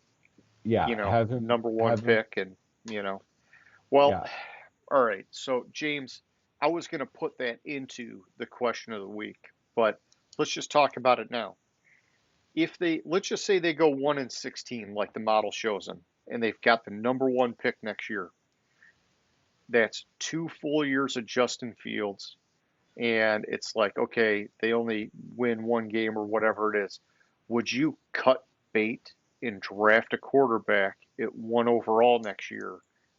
Yeah, number one have him. pick and, you know. Well, Yeah, all right. So, James, I was going to put that into the question of the week, but let's just talk about it now. Let's just say they go 1-16, like the model shows them, and they've got the number one pick next year. That's 2 full years of Justin Fields, and it's like, okay, they only win one game or whatever it is. Would you cut bait and draft a quarterback at one overall next year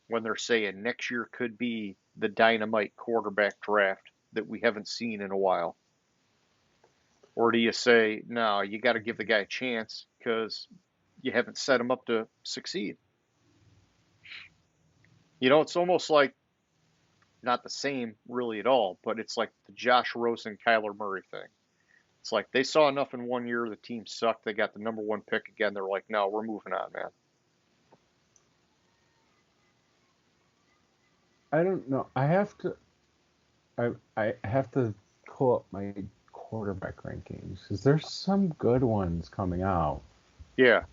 when they're saying next year could be the dynamite quarterback draft that we haven't seen in a while? Or do you say, no, you got to give the guy a chance because you haven't set him up to succeed? It's almost like not the same really at all, but it's like the Josh Rosen, Kyler Murray thing. It's like they saw enough in one year, the team sucked, they got the number one pick again. They're like, no, we're moving on, man. I don't know. I have to pull up my quarterback rankings because there's some good ones coming out. Yeah.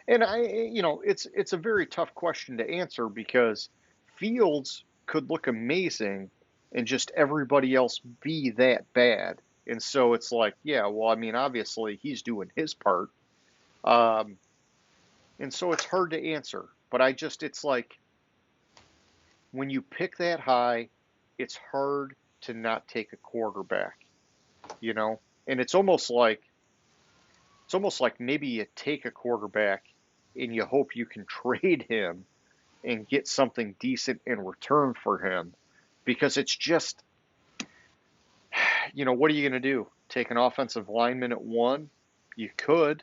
And it's a very tough question to answer because Fields could look amazing and just everybody else be that bad. And so it's like, yeah, well, I mean, obviously he's doing his part. Um, and so it's hard to answer. But it's like when you pick that high, it's hard to not take a quarterback, you know? And it's almost like maybe you take a quarterback and you hope you can trade him and get something decent in return for him because it's just, what are you going to do? Take an offensive lineman at one? You could,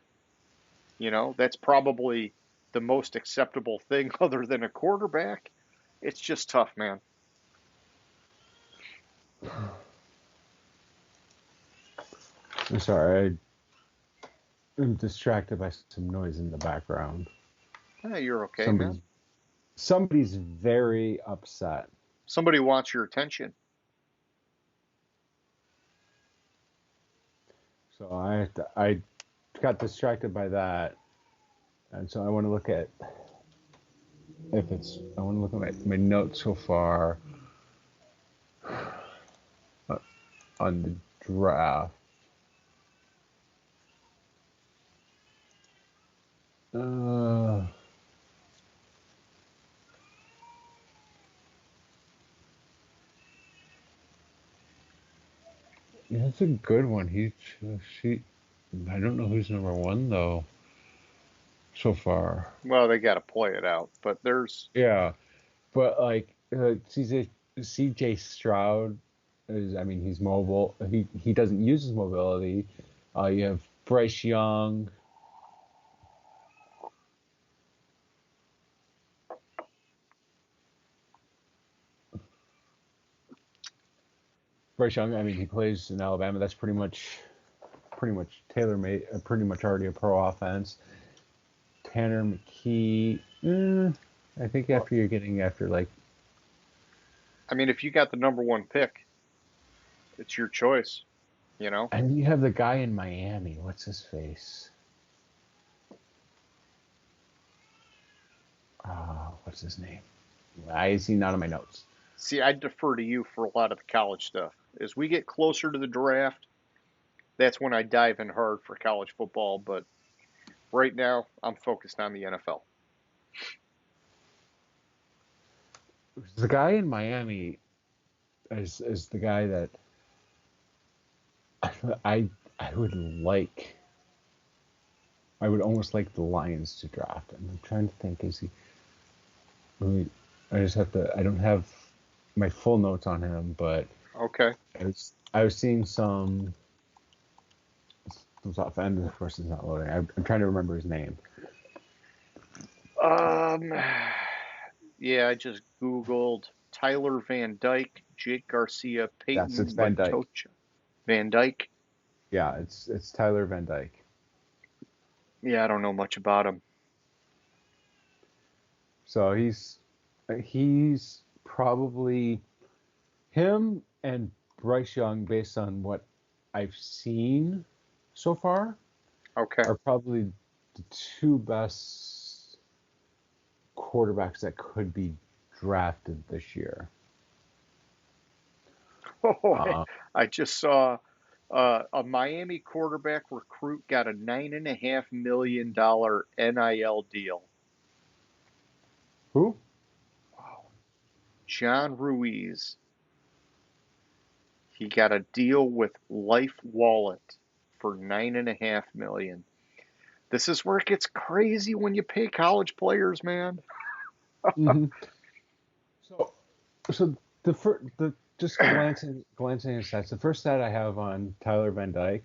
that's probably the most acceptable thing other than a quarterback. It's just tough, man. I'm sorry, I'm distracted by some noise in the background. You're okay, man. Somebody's somebody's very upset. Somebody wants your attention. So I got distracted by that, and so I want to look at if it's. I want to look at my notes so far uh, on the draft. Uh, yeah, that's a good one. She. I don't know who's number one though so far. Well, they got to play it out, but there's, Yeah, but like CJ Stroud is. I mean, he's mobile. He doesn't use his mobility. You have Bryce Young. Bryce Young. I mean, he plays in Alabama. That's pretty much tailor made. Pretty much already a pro offense. Tanner McKee. I think well, after you're getting after like, I mean, if you got the number one pick, it's your choice, you know? and you have the guy in Miami. What's his face? What's his name? I see none of my notes. See, I defer to you for a lot of the college stuff. As we get closer to the draft, that's when I dive in hard for college football. But right now, I'm focused on the NFL. The guy in Miami is the guy that I I would like. I would almost like the Lions to draft him. I'm trying to think. Is he? I just have to. I don't have my full notes on him, but Okay. I was seeing some stuff, and of course it's not loading. I'm trying to remember his name. Um, yeah, I just Googled Tyler Van Dyke, Jake Garcia, Yes, it's Peyton Van Dyke. Matocha. Van Dyke? Yeah, it's Tyler Van Dyke. Yeah, I don't know much about him. So he's probably him and Bryce Young, based on what I've seen so far, Okay. are probably the two best quarterbacks that could be drafted this year. Oh, Uh, I just saw a Miami quarterback recruit got a $9.5 million NIL deal. who? Wow. John Ruiz. He got a deal with Life Wallet for $9.5 million. This is where it gets crazy when you pay college players, man. hmm So, so the just glancing at stats. The first stat I have on Tyler Van Dyke,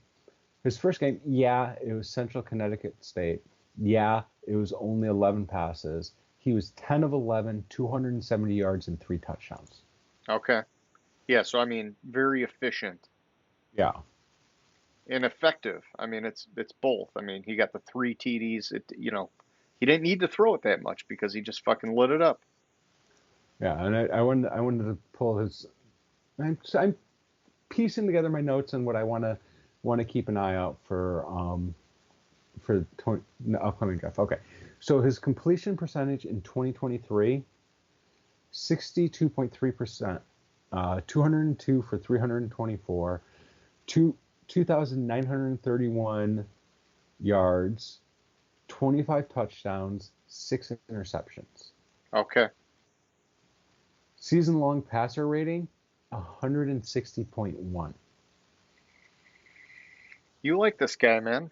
his first game, yeah, it was Central Connecticut State. Yeah, it was only 11 passes. He was 10 of 11, 270 yards and 3 touchdowns. Okay. Yeah, so I mean, very efficient Yeah, and effective. I mean, it's both. I mean, he got the three TDs. He didn't need to throw it that much because he just fucking lit it up. yeah, and I wanted to pull his. I'm piecing together my notes and what I want to keep an eye out for the upcoming draft. Okay, so his completion percentage in 2023, 62.3%, 202 for 324, 2,931 yards, 25 touchdowns, 6 interceptions. Okay. Season long passer rating, 160.1. You like this guy, man.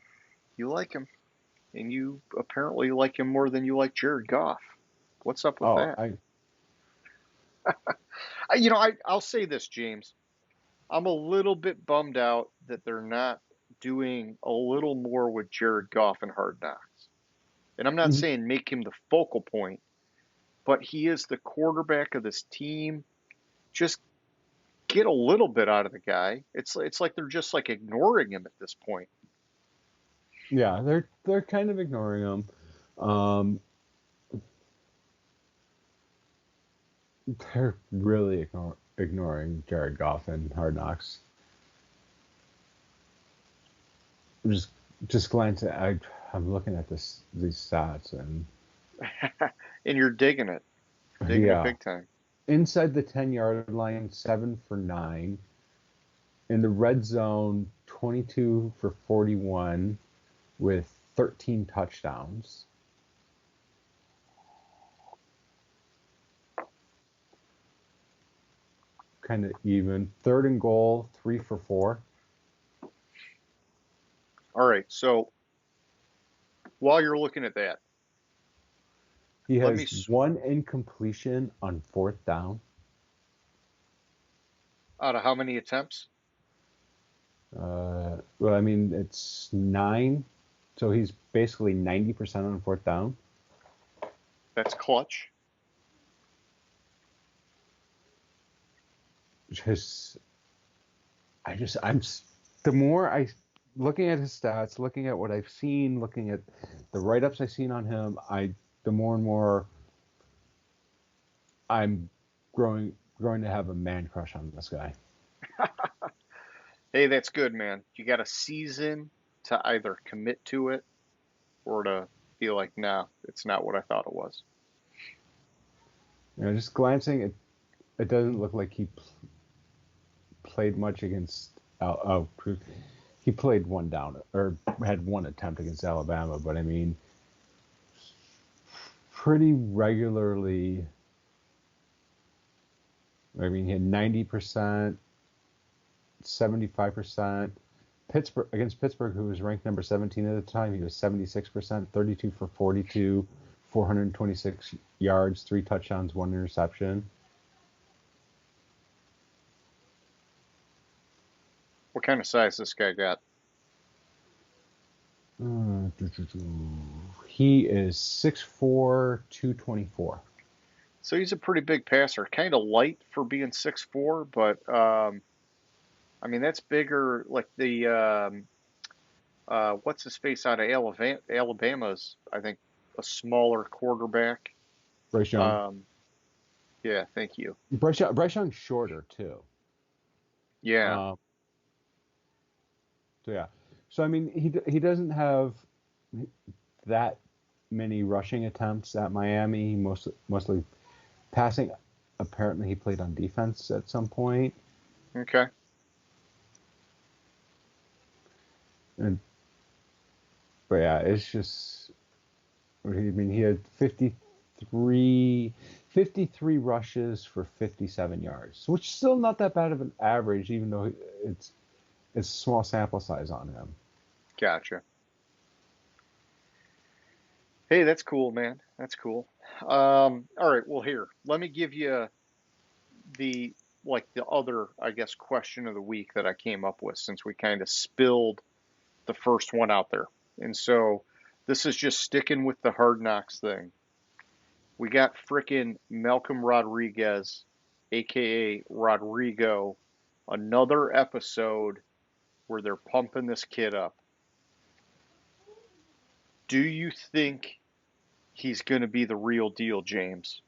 You like him. And you apparently like him more than you like Jared Goff. What's up with Oh, that? I'll say this, James. I'm a little bit bummed out that they're not doing a little more with Jared Goff and Hard Knocks. And I'm not mhm. saying make him the focal point, but he is the quarterback of this team. Just get a little bit out of the guy. It's like they're just like ignoring him at this point. Yeah, they're kind of ignoring him. Um, they're really ignoring Jared Goff and Hard Knocks. Just just glancing, I'm looking at these stats, and And you're digging it. Digging it yeah, big time. inside the 10-yard line, 7 for 9. In the red zone, 22 for 41 with 13 touchdowns. Kind of even. Third and goal, 3 for 4. All right. So while you're looking at that, He let me. has one incompletion on fourth down. Out of how many attempts? Well, I mean, it's 9, so he's basically 90% on fourth down. That's clutch. Just, I'm, the more I, looking at his stats, looking at what I've seen, looking at the write-ups I've seen on him, the more and more I'm growing to have a man crush on this guy. Hey, that's good, man. You got a season to either commit to it or to be like, nah, it's not what I thought it was. Just glancing, it doesn't look like he played much against. He played one down or had one attempt against Alabama, but I mean, pretty regularly. I mean, he had 90%, 75%. Pittsburgh against Pittsburgh, who was ranked number 17 at the time, he was 76%, 32 for 42, 426 yards, 3 touchdowns, 1 interception. What kind of size this guy got? He is 6'4", 224. So he's a pretty big passer. Kind of light for being 6'4", but I mean that's bigger. Like the what's his face out of Alabama's, I think, a smaller quarterback. Bryce Young. Yeah, thank you. Bryce Young's shorter too. Yeah. So yeah. So I mean, he doesn't have that many rushing attempts at Miami. He mostly passing. Apparently, he played on defense at some point. Okay. But yeah, it's just. I mean, he had 53 rushes for 57 yards, which is still not that bad of an average, even though it's a small sample size on him. Gotcha. Hey, that's cool, man. That's cool. All right. Well, here, let me give you the the other, I guess, question of the week that I came up with since we kind of spilled the first one out there. And so this is just sticking with the Hard Knocks thing. We got frickin' Malcolm Rodriguez, aka Rodrigo, another episode where they're pumping this kid up. Do you think he's going to be the real deal, James?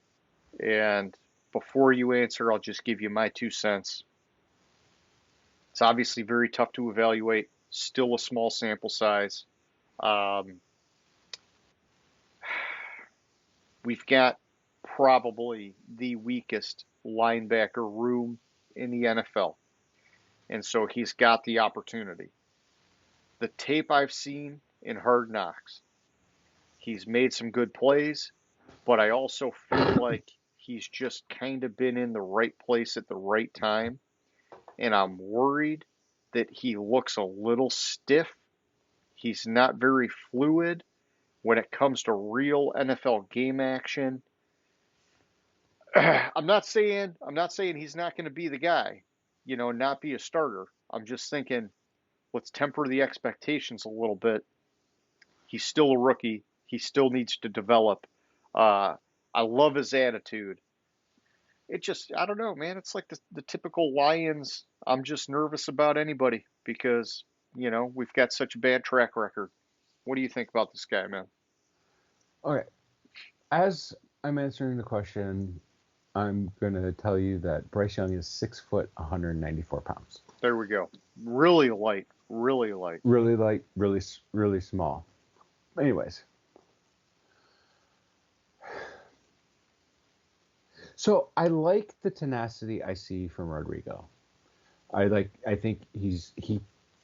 And before you answer, I'll just give you my 2 cents. It's obviously very tough to evaluate, still a small sample size. We've got probably the weakest linebacker room in the NFL. And so he's got the opportunity. The tape I've seen in Hard Knocks, he's made some good plays, but I also feel like he's just kind of been in the right place at the right time. And I'm worried that he looks a little stiff. He's not very fluid when it comes to real NFL game action. I'm not saying he's not going to be the guy, not be a starter. I'm just thinking let's temper the expectations a little bit. He's still a rookie. He still needs to develop. I love his attitude. It just, I don't know, man. It's like the typical Lions. I'm just nervous about anybody because, we've got such a bad track record. What do you think about this guy, man? Okay. As I'm answering the question, I'm going to tell you that Bryce Young is 6 foot, 194 pounds. There we go. Really light. Really light. Really light, really, really small. Anyways. So I like the tenacity I see from Rodrigo. I think he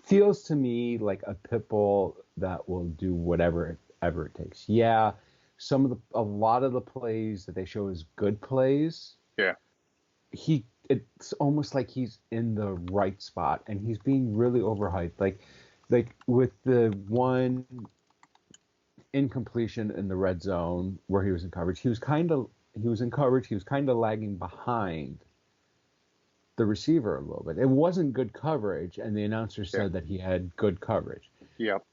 feels to me like a pit bull that will do whatever it takes. Yeah, a lot of the plays that they show is good plays. Yeah. It's almost like he's in the right spot and he's being really overhyped. Like with the one incompletion in the red zone where he was in coverage, he was in coverage, he was kind of lagging behind the receiver a little bit. It wasn't good coverage, and the announcer said that he had good coverage. Yep.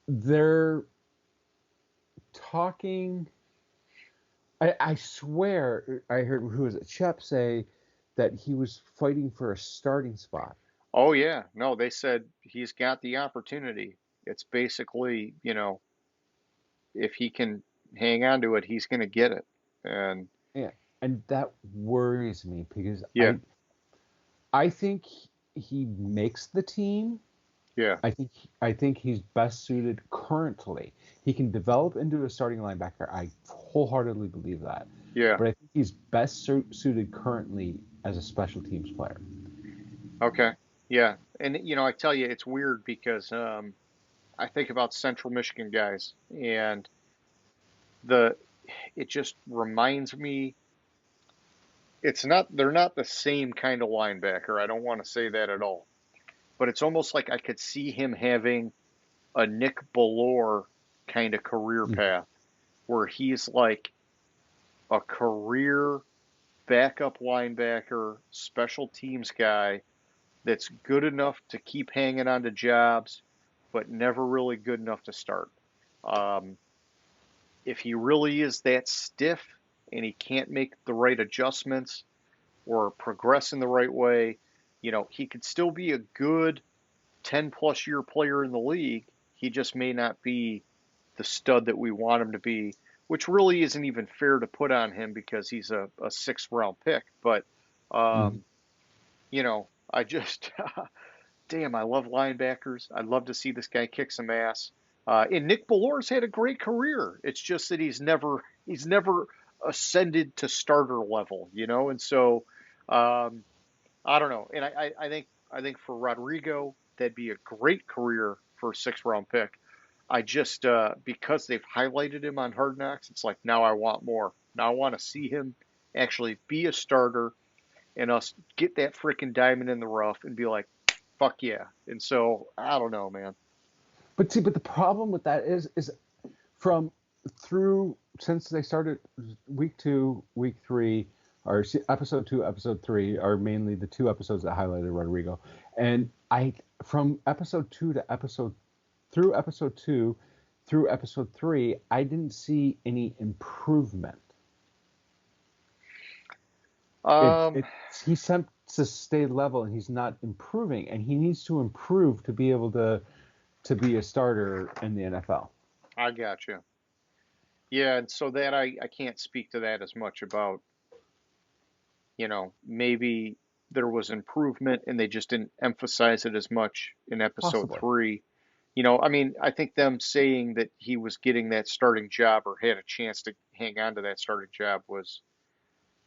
They're talking. I swear I heard, who was it, Shep say that he was fighting for a starting spot. Oh, yeah. No, they said he's got the opportunity. It's basically, if he can hang on to it, he's going to get it. And yeah, and that worries me because yeah. I think he makes the team, Yeah. I think he's best suited currently. He can develop into a starting linebacker. I wholeheartedly believe that. Yeah. But I think he's best suited currently as a special teams player. Okay. Yeah. And I tell you, it's weird because I think about Central Michigan guys, and the it just reminds me they're not the same kind of linebacker. I don't want to say that at all. But it's almost like I could see him having a Nick Ballore kind of career Mm. path where he's like a career backup linebacker, special teams guy that's good enough to keep hanging on to jobs, but never really good enough to start. Um, if he really is that stiff and he can't make the right adjustments or progress in the right way, he could still be a good 10 plus year player in the league. He just may not be the stud that we want him to be, which really isn't even fair to put on him because he's a sixth round pick. But, Mm. um, I just, damn, I love linebackers. I'd love to see this guy kick some ass. And Nick Ballore's had a great career. It's just that he's never ascended to starter level, and so um, I don't know. And I think for Rodrigo, that'd be a great career for a sixth round pick. I just because they've highlighted him on Hard Knocks, it's like now I want more. Now I want to see him actually be a starter and us get that freaking diamond in the rough and be like, fuck yeah. And so I don't know, man. But see, but the problem with that is from through since they started week 2, week 3, or episode 2, episode 3 are mainly the two episodes that highlighted Rodrigo. And I from episode 2 to episode through episode 2 through episode 3, I didn't see any improvement. Um, He seems to stay level and he's not improving, and he needs to improve to be able to be a starter in the NFL. I got you. Yeah, and so that I can't speak to that as much about, maybe there was improvement and they just didn't emphasize it as much in episode Possibly. 3. I mean, I think them saying that he was getting that starting job or had a chance to hang on to that starting job was,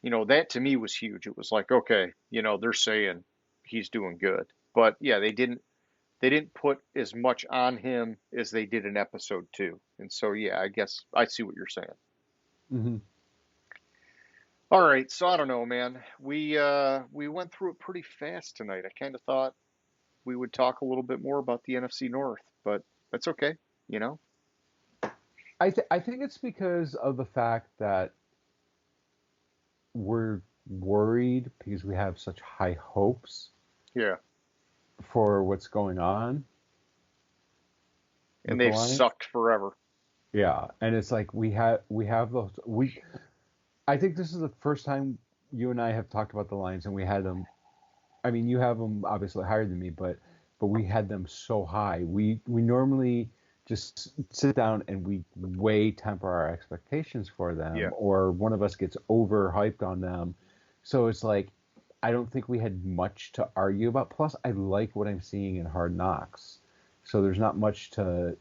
that to me was huge. It was like, okay, they're saying he's doing good. But yeah, they didn't put as much on him as they did in episode 2. And so yeah, I guess I see what you're saying. Hmm. All right, so I don't know, man. We went through it pretty fast tonight. I kind of thought we would talk a little bit more about the NFC North, but that's okay, you know? I think it's because of the fact that we're worried because we have such high hopes Yeah. for what's going on And with the they've Lions. sucked forever. Yeah, and it's like we have those we. I think this is the first time you and I have talked about the Lions, and we had them. I mean, you have them obviously higher than me, but we had them so high. We normally just sit down and we way temper our expectations for them, Yeah. or one of us gets overhyped on them. So it's like I don't think we had much to argue about. Plus, I like what I'm seeing in Hard Knocks, so there's not much to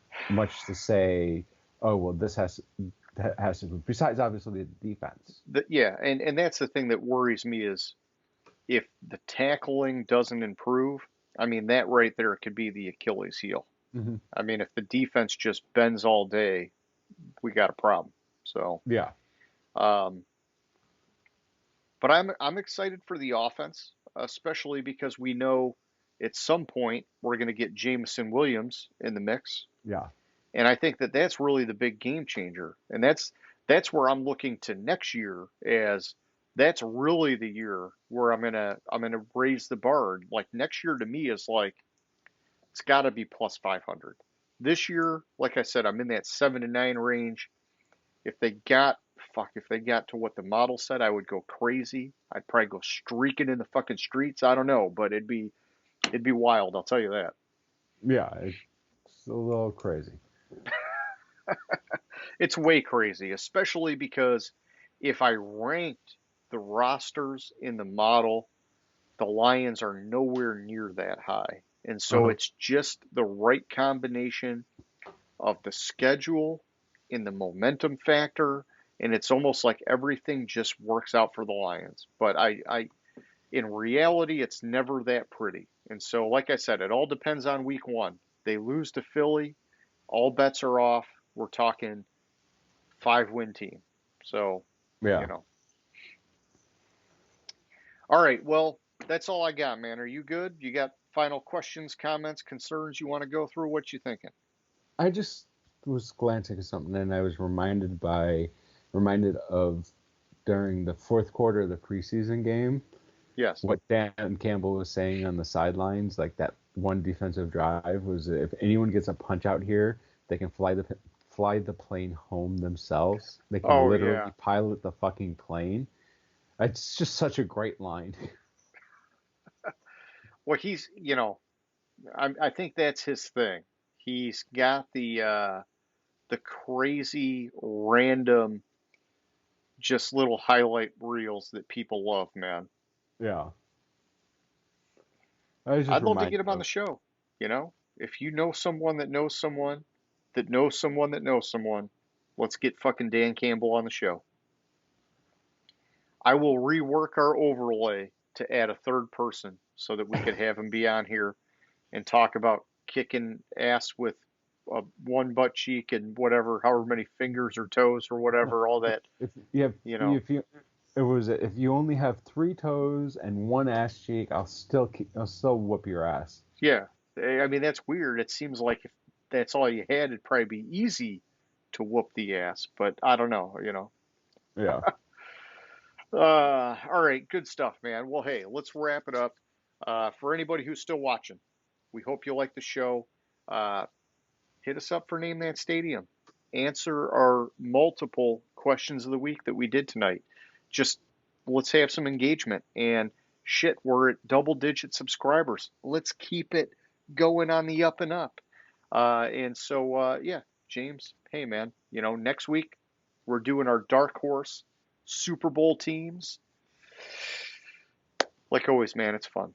say. Oh well, that has to. Besides, obviously, the defense. Yeah, and that's the thing that worries me is if the tackling doesn't improve, I mean that right there could be the Achilles heel. Hmm. I mean if the defense just bends all day, we got a problem. So, Yeah. um, but I'm excited for the offense, especially because we know at some point we're going to get Jameson Williams in the mix, Yeah. and I think that that's really the big game changer, and that's where I'm looking to next year as that's really the year where I'm gonna raise the bar. Like next year to me is like it's got to be plus 500. This year, like I said, I'm in that 7 to 9 range. If they got if they got to what the model said, I would go crazy. I'd probably go streaking in the fucking streets. I don't know, but it'd be wild. I'll tell you that. Yeah. It's a little crazy. It's way crazy, especially because if I ranked the rosters in the model, the Lions are nowhere near that high. And so it's just the right combination of the schedule and the momentum factor, and it's almost like everything just works out for the Lions. But in reality, it's never that pretty. And so, like I said, it all depends on week one. They lose to Philly, all bets are off. We're talking 5-win team. So, Yeah. you know. All right, well, that's all I got, man. Are you good? You got final questions, comments, concerns you want to go through? What you thinking? I just was glancing at something and I was reminded of during the fourth quarter of the preseason game Yes. what Dan Campbell was saying on the sidelines, like that one defensive drive was if anyone gets a punch out here, they can fly the plane home themselves. They can Oh, literally yeah. pilot the fucking plane. It's just such a great line. Well, I think that's his thing. He's got the crazy, random, just little highlight reels that people love, man. Yeah. I was just I'd love to reminded get him on the of show. If you know someone that knows someone that knows someone that knows someone, let's get fucking Dan Campbell on the show. I will rework our overlay to add a third person so that we could have him be on here and talk about kicking ass with one butt cheek and whatever, however many fingers or toes or whatever, all that, if you have you know. if you only have 3 toes and 1 ass cheek, I'll still whoop your ass. Yeah. I mean, that's weird. It seems like if that's all you had, it'd probably be easy to whoop the ass, but I don't know. Yeah. All right, good stuff, man. Well, hey, let's wrap it up. For anybody who's still watching, we hope you like the show. Uh, Hit us up for Name That Stadium. Answer our multiple questions of the week that we did tonight. Just let's have some engagement. And shit, we're at double-digit subscribers. Let's keep it going on the up and up. And so, yeah, James, hey, man, next week we're doing our dark horse Super Bowl teams. Like always, man, it's fun.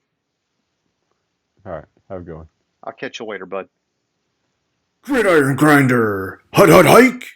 All right. Have a good one. I'll catch you later, bud. Gridiron Grinder. Hut hut hike.